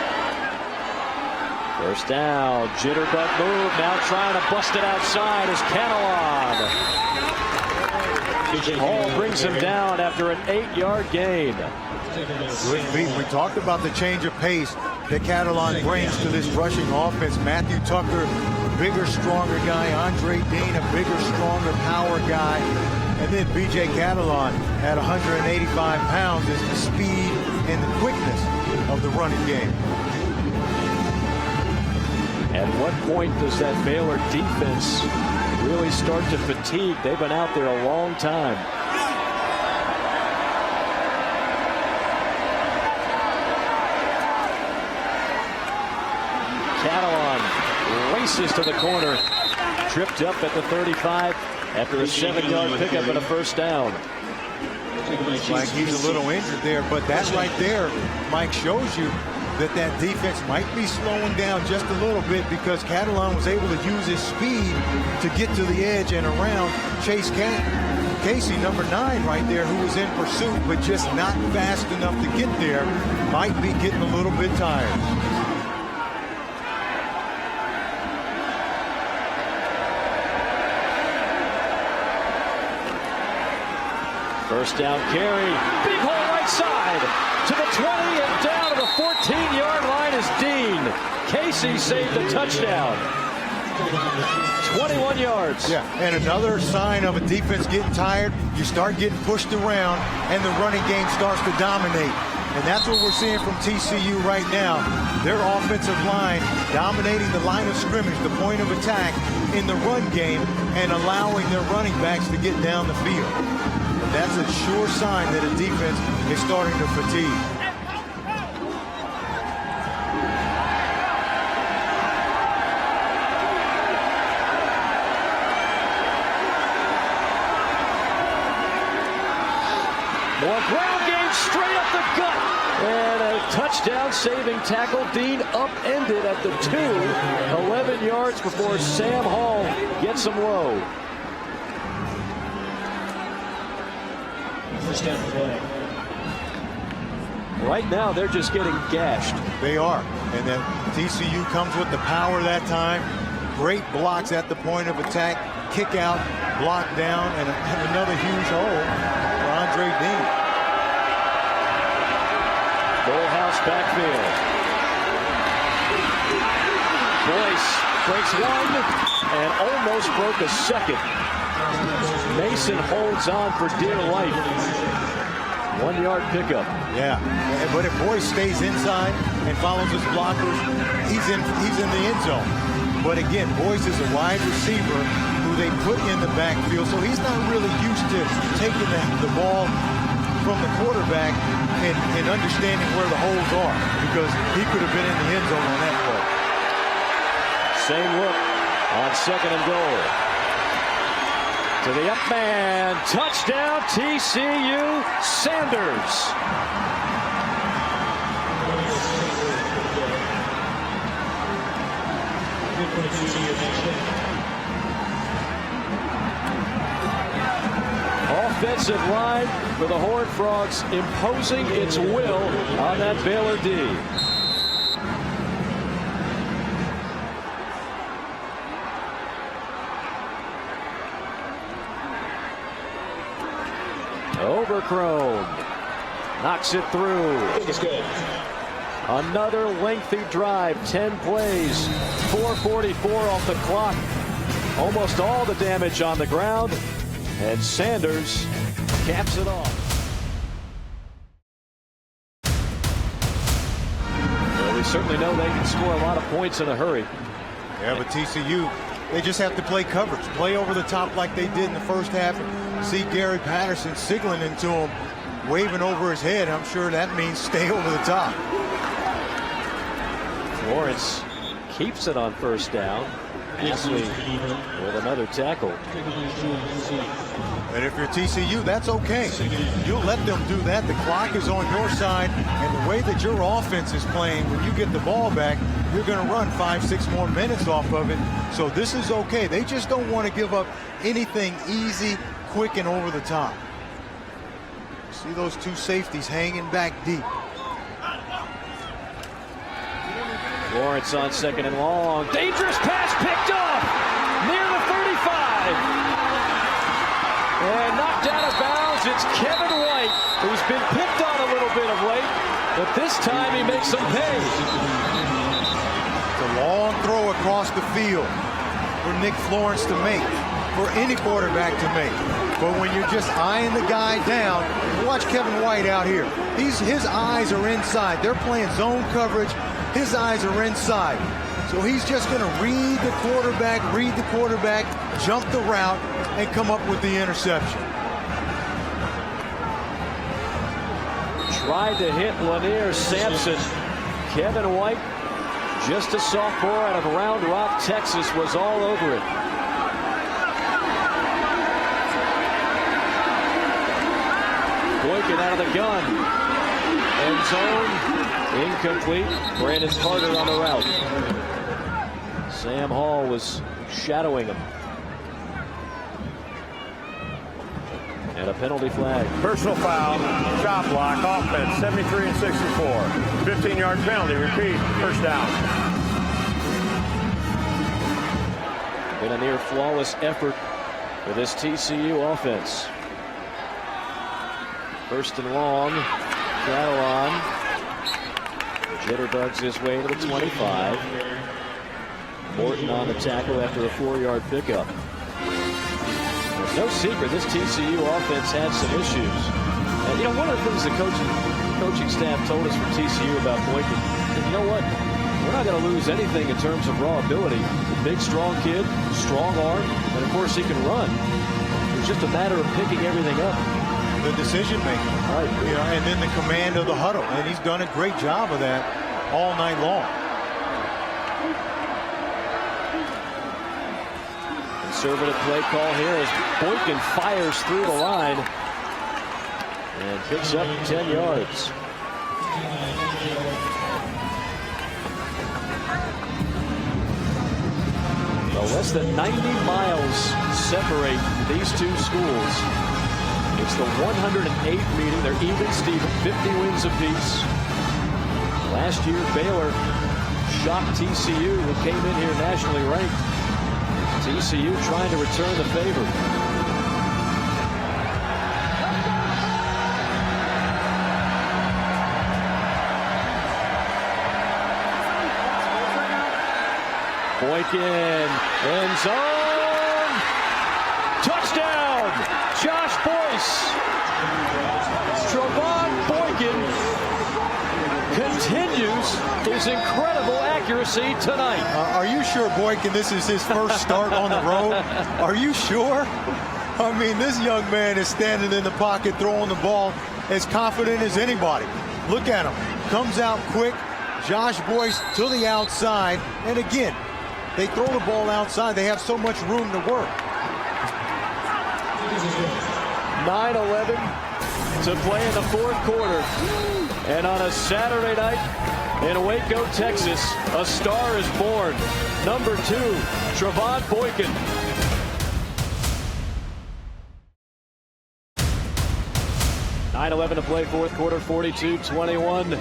First down, jitterbug move, now trying to bust it outside is Catalon. Hall brings him down after an 8-yard gain. Good beat. We talked about the change of pace that Catalan brings to this rushing offense. Matthew Tucker, bigger, stronger guy. Andre Dean, a bigger, stronger power guy. And then B.J. Catalan at 185 pounds is the speed and the quickness of the running game. At what point does that Baylor defense really start to fatigue? They've been out there a long time. Catalan races to the corner, tripped up at the 35 after a 7-yard pickup and a first down. Like he's a little injured there, but that right there, Mike, shows you that defense might be slowing down just a little bit because Catalan was able to use his speed to get to the edge and around Chase Casey, number 9 right there, who was in pursuit, but just not fast enough to get there, might be getting a little bit tired. First down carry, big hole right side to the 20 and down to the 14-yard line is Dean. Casey saved the touchdown. 21 yards. Yeah, and another sign of a defense getting tired, you start getting pushed around and the running game starts to dominate. And that's what we're seeing from TCU right now. Their offensive line dominating the line of scrimmage, the point of attack in the run game, and allowing their running backs to get down the field. That's a sure sign that a defense is starting to fatigue. More ground game straight up the gut. And a touchdown saving tackle. Dean upended at the 2. 11 yards before Sam Hall gets him low. Right now, they're just getting gashed. They are. And then TCU comes with the power that time. Great blocks at the point of attack. Kick out, block down, and another huge hole for Andre Dean. Full house backfield. Boyce breaks one and almost broke a second. Mason holds on for dear life. 1-yard pickup. Yeah, but if Boyce stays inside and follows his blockers, he's in the end zone. But again, Boyce is a wide receiver who they put in the backfield, so he's not really used to taking the ball from the quarterback and understanding where the holes are, because he could have been in the end zone on that play. Same look on 2nd and goal. To the up man, touchdown TCU, Sanders. Offensive line for the Horned Frogs imposing its will on that Baylor D. Overchrome knocks it through. Another lengthy drive, 10 plays, 4:44 off the clock. Almost all the damage on the ground, and Sanders caps it off. Well, we certainly know they can score a lot of points in a hurry. Yeah, but TCU, they just have to play coverage, play over the top like they did in the first half. See Gary Patterson signaling into him, waving over his head. I'm sure that means stay over the top. Lawrence keeps it on first down. Beasley with another tackle. And if you're TCU, that's okay. You'll let them do that. The clock is on your side, and the way that your offense is playing, when you get the ball back, you're going to run 5-6 more minutes off of it. So this is okay. They just don't want to give up anything easy, quick, and over the top. See those two safeties hanging back deep. Lawrence on 2nd and long. Dangerous pass picked off near the 35. And knocked knocked out of bounds. It's Kevin White, who's been picked on a little bit of late, but this time he makes them pay. It's a long throw across the field for Nick Florence to make, for any quarterback to make. But when you're just eyeing the guy down, watch Kevin White out here. His eyes are inside. They're playing zone coverage. His eyes are inside. So he's just going to read the quarterback, jump the route, and come up with the interception. Tried to hit Lanier Sampson. Kevin White, just a sophomore out of Round Rock, Texas, was all over it. Boykin out of the gun. End zone. Incomplete. Brandon Carter on the route. Sam Hall was shadowing him. And a penalty flag. Personal foul, shot block, offense, 73 and 64. 15-yard penalty, repeat, first down. Been a near flawless effort for this TCU offense. First and long. Catalan jitterbugs his way to the 25. Morton on the tackle after a 4-yard pickup. There's no secret this TCU offense had some issues. And you know, one of the things the coaching staff told us from TCU about Boykin, and you know what? We're not going to lose anything in terms of raw ability. He's a big, strong kid, strong arm, and of course he can run. It's just a matter of picking everything up. The decision making, you know, and then the command of the huddle, and he's done a great job of that all night long. Conservative play call here as Boykin fires through the line and picks up 10 yards. Well, less than 90 miles separate these two schools. It's the 108th meeting. They're even Steven, 50 wins apiece. Last year, Baylor shocked TCU, who came in here nationally ranked. TCU trying to return the favor. Boykin, end zone, touchdown, Josh Boyce. Trevon Boykin continues his incredible accuracy tonight. Are you sure, Boykin, this is his first start on the road? Are you sure? I mean, this young man is standing in the pocket throwing the ball as confident as anybody. Look at him. Comes out quick. Josh Boyce to the outside. And again, they throw the ball outside. They have so much room to work. 9:11 to play in the fourth quarter. And on a Saturday night in Waco, Texas, a star is born. Number 2, Trevon Boykin. .9:11 to play, fourth quarter, 42-21.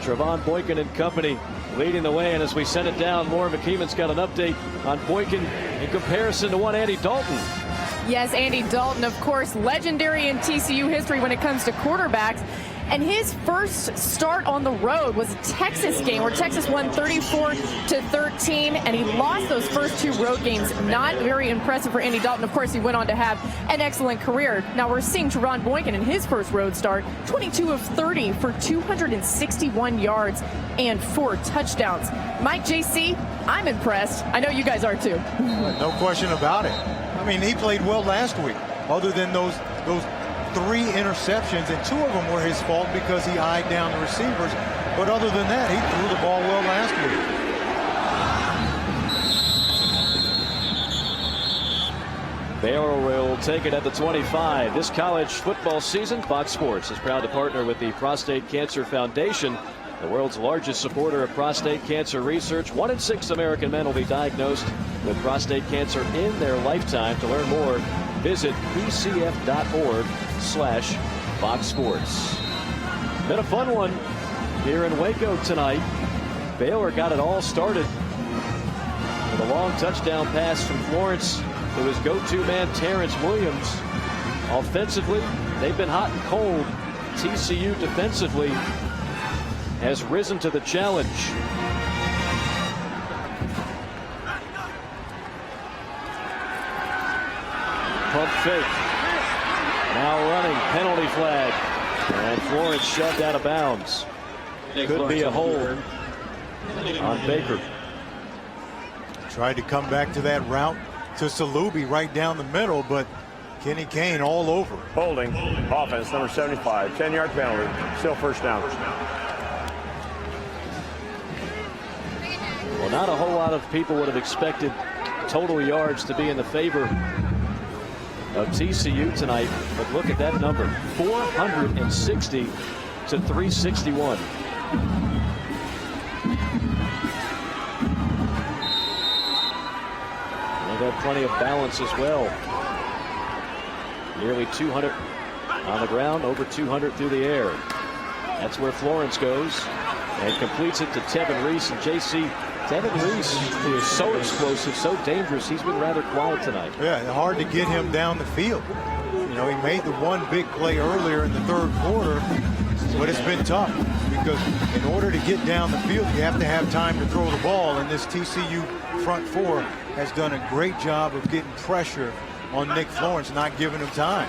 Trevon Boykin and company leading the way. And as we send it down, Laura McKeeman's got an update on Boykin in comparison to one Andy Dalton. Yes, Andy Dalton, of course, legendary in TCU history when it comes to quarterbacks. And his first start on the road was a Texas game where Texas won 34-13, and he lost those first 2 road games. Not very impressive for Andy Dalton. Of course, he went on to have an excellent career. Now we're seeing Trevon Boykin in his first road start, 22 of 30 for 261 yards and 4 touchdowns. Mike, JC, I'm impressed. I know you guys are too. No question about it. I mean, he played well last week, other than those 3 interceptions, and 2 of them were his fault because he eyed down the receivers. But other than that, he threw the ball well last week. Baylor will take it at the 25. This college football season, Fox Sports is proud to partner with the Prostate Cancer Foundation, the world's largest supporter of prostate cancer research. 1 in 6 American men will be diagnosed with prostate cancer in their lifetime. To learn more, visit pcf.org/Fox Sports. Been a fun one here in Waco tonight. Baylor got it all started with a long touchdown pass from Florence to his go-to man Terrence Williams Offensively, they've been hot and cold. TCU defensively has risen to the challenge. Pump fake. Now running, penalty flag. And Florence shoved out of bounds. Could be a hold on Baker. Tried to come back to that route to Salubi right down the middle, but Kenny Kane all over. Holding, offense, number 75, 10-yard penalty, still first down. Well, not a whole lot of people would have expected total yards to be in the favor of TCU tonight, but look at that number, 460 to 361. They've had plenty of balance as well. Nearly 200 on the ground, over 200 through the air. That's where Florence goes and completes it to Tevin Reese. And JC, Tevin Reese, who is so explosive, so dangerous, he's been rather quiet tonight. Yeah, hard to get him down the field. You know, he made the one big play earlier in the third quarter, but it's been tough because in order to get down the field, you have to have time to throw the ball, and this TCU front four has done a great job of getting pressure on Nick Florence, not giving him time.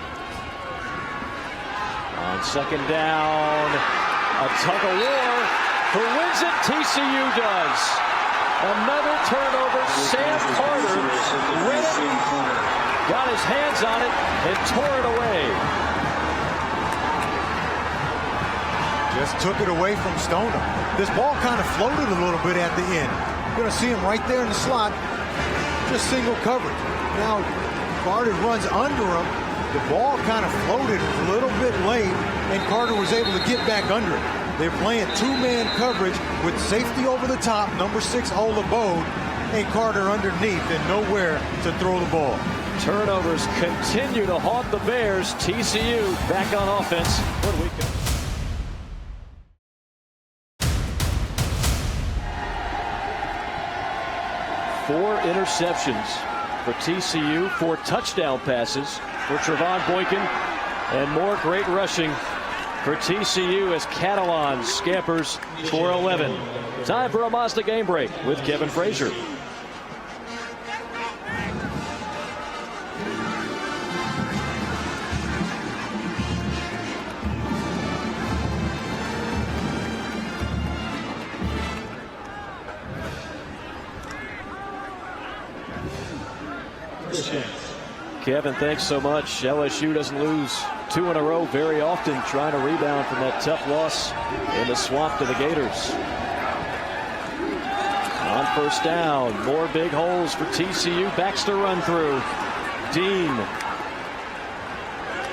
On second down, a tug of war. Who wins it? TCU does. Another turnover. Sam Carter read it, got his hands on it, and tore it away. Just took it away from Stoner. This ball kind of floated a little bit at the end. You're going to see him right there in the slot. Just single coverage. Now, Carter runs under him. The ball kind of floated a little bit late, and Carter was able to get back under it. They're playing two-man coverage with safety over the top, number 6 Ola Bode, and Carter underneath, and nowhere to throw the ball. Turnovers continue to haunt the Bears. TCU back on offense. What do we got? Four interceptions for TCU, 4 touchdown passes for Trevon Boykin, and more great rushing for TCU as Catalan scampers for 11. Time for a Mazda game break with Kevin Frazier. Kevin, thanks so much. LSU doesn't lose 2 in a row very often, trying to rebound from that tough loss in the swamp to the Gators. On first down, more big holes for TCU. Baxter run through. Dean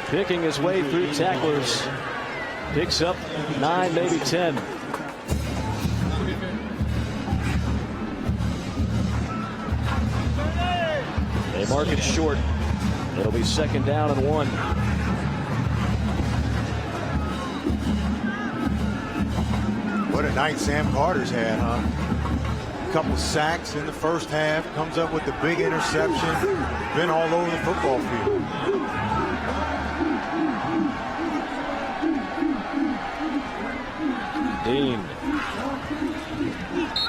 picking his way through tacklers. Picks up 9, maybe 10. They mark it short. It'll be second down and 1. What a night Sam Carter's had, huh? A couple sacks in the first half, comes up with the big interception, been all over the football field. Dean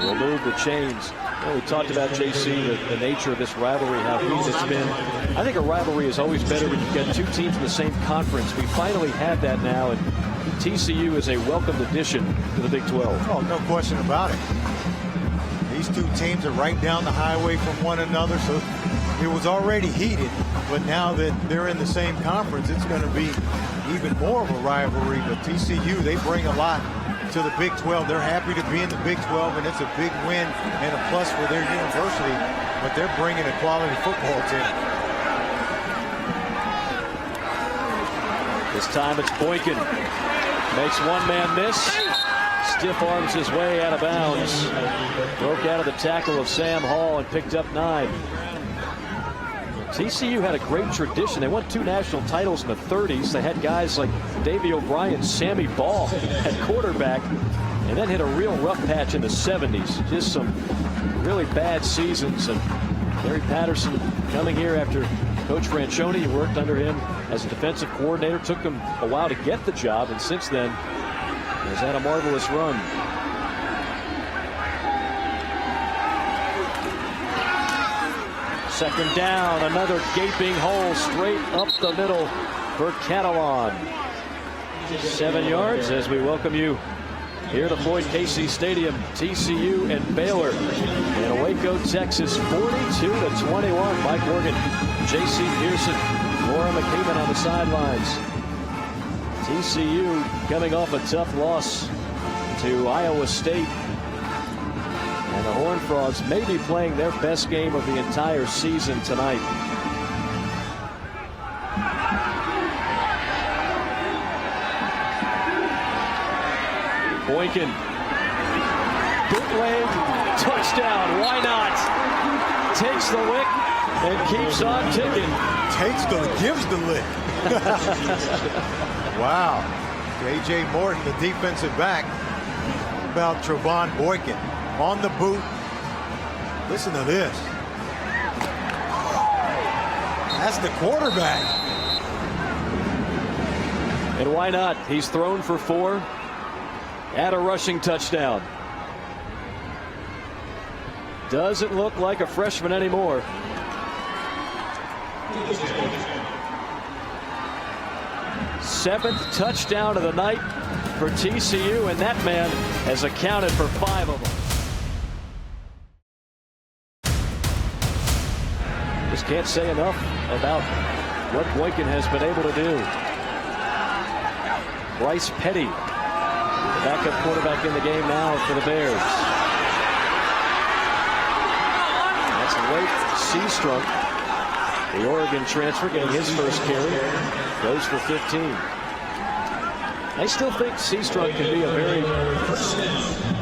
will move the chains. Well, we talked about, JC, the nature of this rivalry, how huge it's been. I think a rivalry is always better when you've got 2 teams in the same conference. We finally have that now, and TCU is a welcomed addition to the Big 12. Oh, no question about it. These 2 teams are right down the highway from one another, so it was already heated. But now that they're in the same conference, it's going to be even more of a rivalry. But TCU, they bring a lot to the Big 12. They're happy to be in the Big 12, and it's a big win and a plus for their university. But they're bringing a quality football team. This time it's Boykin. Makes one man miss. Stiff arms his way out of bounds. Broke out of the tackle of Sam Hall and picked up 9. TCU had a great tradition. They won 2 national titles in the 30s. They had guys like Davey O'Brien, Sammy Ball at quarterback, and then hit a real rough patch in the 70s. Just some really bad seasons. And Gary Patterson coming here after Coach Franchione worked under him as a defensive coordinator. Took him a while to get the job, and since then has had a marvelous run. Second down, another gaping hole straight up the middle for Catalan. 7 yards as we welcome you here to Floyd Casey Stadium. TCU and Baylor in Waco, Texas, 42-21. Mike Morgan, J.C. Pearson, Laura McKeeman on the sidelines. TCU coming off a tough loss to Iowa State. And the Horned Frogs may be playing their best game of the entire season tonight. Boykin, bootleg, touchdown, why not? Takes the lick and keeps on ticking. Gives the lick. Wow. J.J. Morton, the defensive back. How about Trevon Boykin on the boot? Listen to this. That's the quarterback. And why not? He's thrown for 4. At a rushing touchdown. Doesn't look like a freshman anymore. Seventh touchdown of the night for TCU, and that man has accounted for 5 of them. Just can't say enough about what Boykin has been able to do. Bryce Petty, the backup quarterback in the game now for the Bears. That's Blake Seastrunk, the Oregon transfer, getting his first carry. Goes for 15. I still think Seastrunk can be a very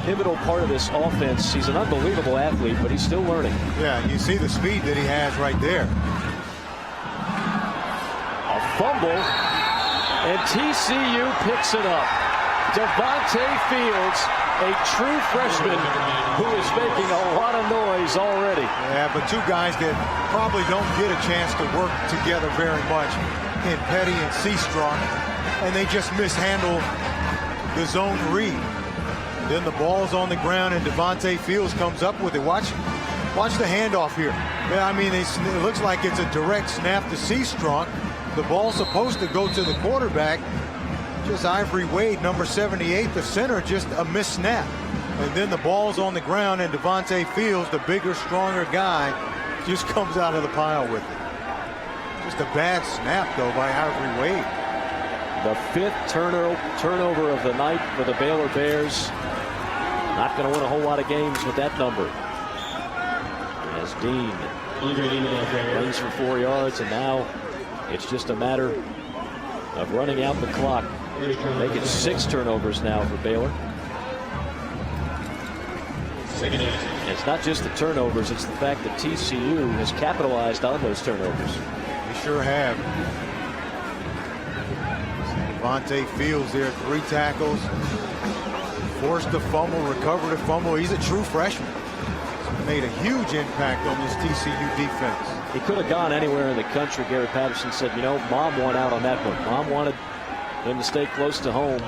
pivotal part of this offense. He's an unbelievable athlete, but he's still learning. Yeah, you see the speed that he has right there. A fumble, and TCU picks it up. Devontae Fields, a true freshman who is making a lot of noise already. Yeah, but two guys that probably don't get a chance to work together very much in Petty and Seastrunk, and they just mishandle the zone read. Then the ball's on the ground, and Devontae Fields comes up with it. Watch the handoff here. Yeah, I mean, it looks like it's a direct snap to Seastrunk. The ball's supposed to go to the quarterback. Just Ivory Wade, number 78, the center, just a missed snap. And then the ball's on the ground, and Devontae Fields, the bigger, stronger guy, just comes out of the pile with it. Just a bad snap, though, by Ivory Wade. The 5th turnover of the night for the Baylor Bears. Not going to win a whole lot of games with that number. As Dean runs for 4 yards, and now it's just a matter of running out the clock. Make it 6 turnovers now for Baylor. And it's not just the turnovers, it's the fact that TCU has capitalized on those turnovers. They sure have. Devontae Fields there, 3 tackles. Forced a fumble, recovered a fumble. He's a true freshman. He's made a huge impact on this TCU defense. He could have gone anywhere in the country. Gary Patterson said, you know, Mom won out on that one. Mom wanted him to stay close to home.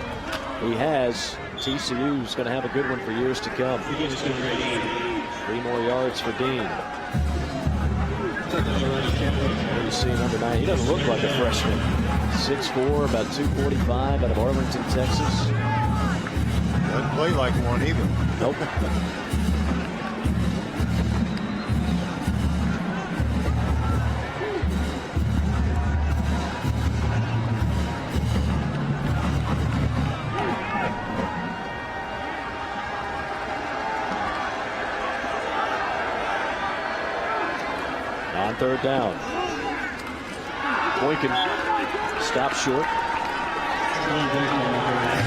He has. TCU's going to have a good one for years to come. 3 more yards for Dean. There you see number 9. He doesn't look like a freshman. 6'4", about 245, out of Arlington, Texas. Doesn't play like one either. Nope. On 3rd down. Boykin stops short.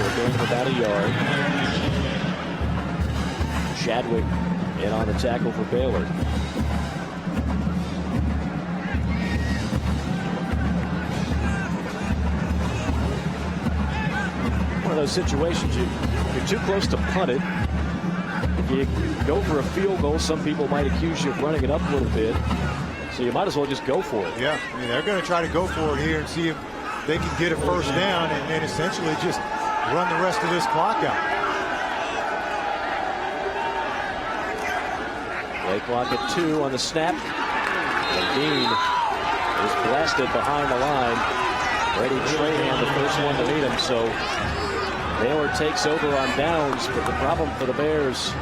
We're going about a yard. Chadwick in on the tackle for Baylor. One of those situations, you're too close to punt it. If you go for a field goal, some people might accuse you of running it up a little bit. So you might as well just go for it. Yeah, I mean, they're going to try to go for it here and see if they can get a first down and then essentially just run the rest of this clock out. Play clock at 2 on the snap. And Dean is blasted behind the line. Brady Trahan, the first one to meet him. So Baylor takes over on downs, but the problem for the Bears,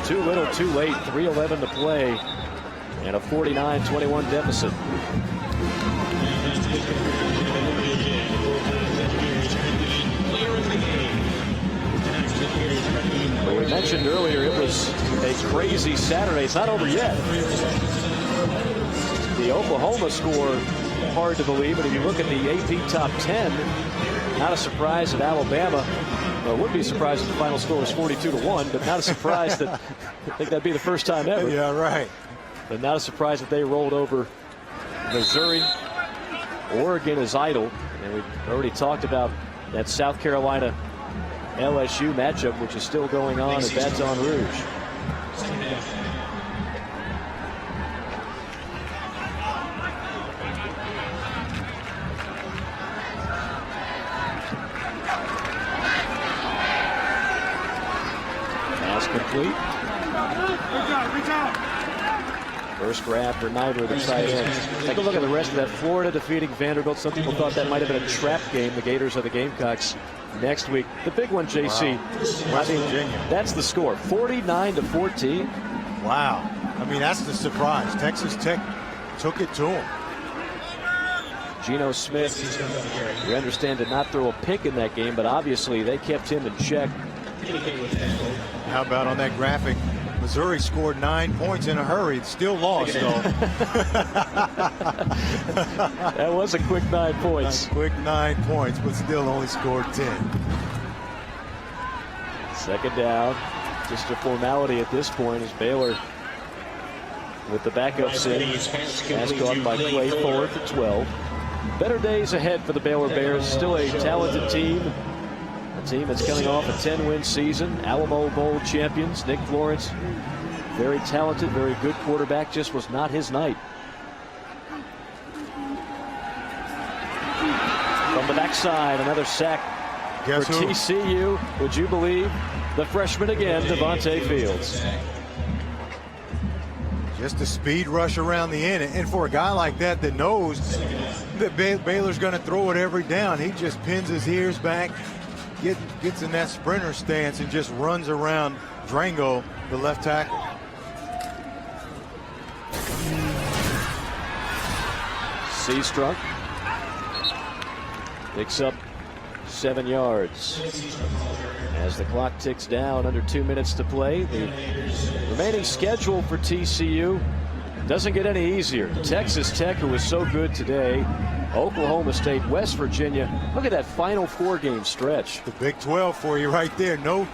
too little, too late. 3:11 to play, and a 49-21 deficit. Well, we mentioned earlier it was a crazy Saturday. It's not over yet. The Oklahoma score, hard to believe, but if you look at the AP top 10, not a surprise that Alabama, well, it would be a surprise if the final score was 42-1, but not a surprise that, I think that'd be the first time ever. Yeah, right. But not a surprise that they rolled over Missouri. Oregon is idle, and we've already talked about that South Carolina LSU matchup, which is still going on at Baton Rouge. Pass complete. First grab for neither of the tight ends. Take a look at the rest of that. Florida defeating Vanderbilt. Some people thought that might have been a trap game. The Gators are the Gamecocks next week. The big one, JC. Wow. West Virginia. That's the score. 49-14. Wow. I mean, that's the surprise. Texas Tech took it to them. Geno Smith, we understand, did not throw a pick in that game, but obviously they kept him in check. How about on that graphic? Missouri scored 9 points in a hurry. It still lost, though. That was a quick 9 points. A quick 9 points, but still only scored 10. Second down. Just a formality at this point as Baylor with the backups in. Pass caught by Clay Ford for 12. Better days ahead for the Baylor Bears. Still a talented team. A team that's coming off a 10-win season. Alamo Bowl champions. Nick Florence, very talented, very good quarterback. Just was not his night. From the backside, another sack for TCU. Would you believe? The freshman again, Devontae Fields. Just a speed rush around the end. And for a guy like that that knows that Baylor's going to throw it every down, he just pins his ears back, gets in that sprinter stance, and just runs around Drango, the left tackle. Seastruck picks up 7 yards. As the clock ticks down, under 2 minutes to play, the remaining schedule for TCU doesn't get any easier. Texas Tech, who was so good today, Oklahoma State, West Virginia. Look at that final 4-game stretch. The Big 12 for you right there. No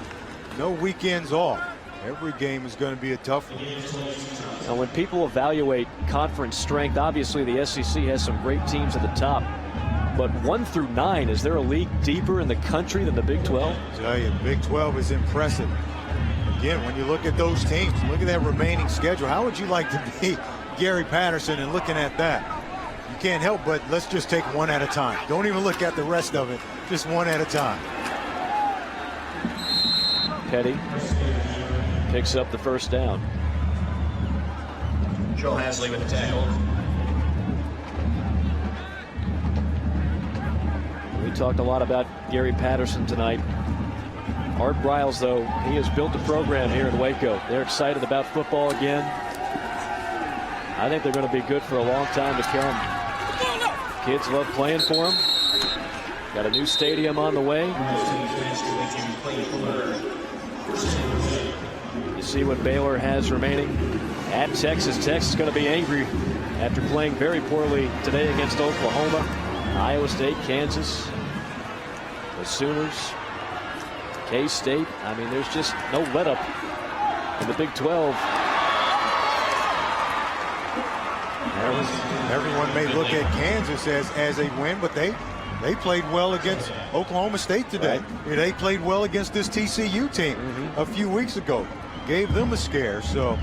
weekends off. Every game is going to be a tough one. Now, when people evaluate conference strength, obviously the SEC has some great teams at the top. But 1 through 9, is there a league deeper in the country than the Big 12? I tell you, Big 12 is impressive. Again, when you look at those teams, look at that remaining schedule. How would you like to be Gary Patterson and looking at that? You can't help but let's just take one at a time. Don't even look at the rest of it. Just one at a time. Petty picks up the first down. Joe Hasley with the tackle. We talked a lot about Gary Patterson tonight. Art Briles, though, he has built a program here in Waco. They're excited about football again. I think they're going to be good for a long time to come. Kids love playing for them. Got a new stadium on the way. You see what Baylor has remaining at Texas. Texas is going to be angry after playing very poorly today against Oklahoma, Iowa State, Kansas, the Sooners, K-State. I mean, there's just no let up in the Big 12. Everyone may look at Kansas as a win, but they played well against Oklahoma State today. Right. They played well against this TCU team a few weeks ago. Gave them a scare. So,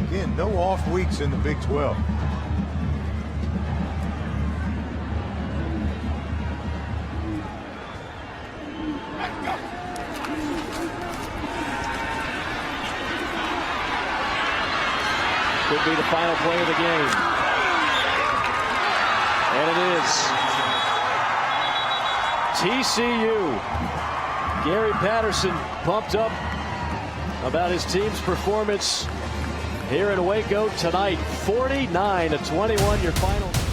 again, no off weeks in the Big 12. could be the final play of the game. And it is. TCU. Gary Patterson pumped up about his team's performance here in Waco tonight. 49-21 your final.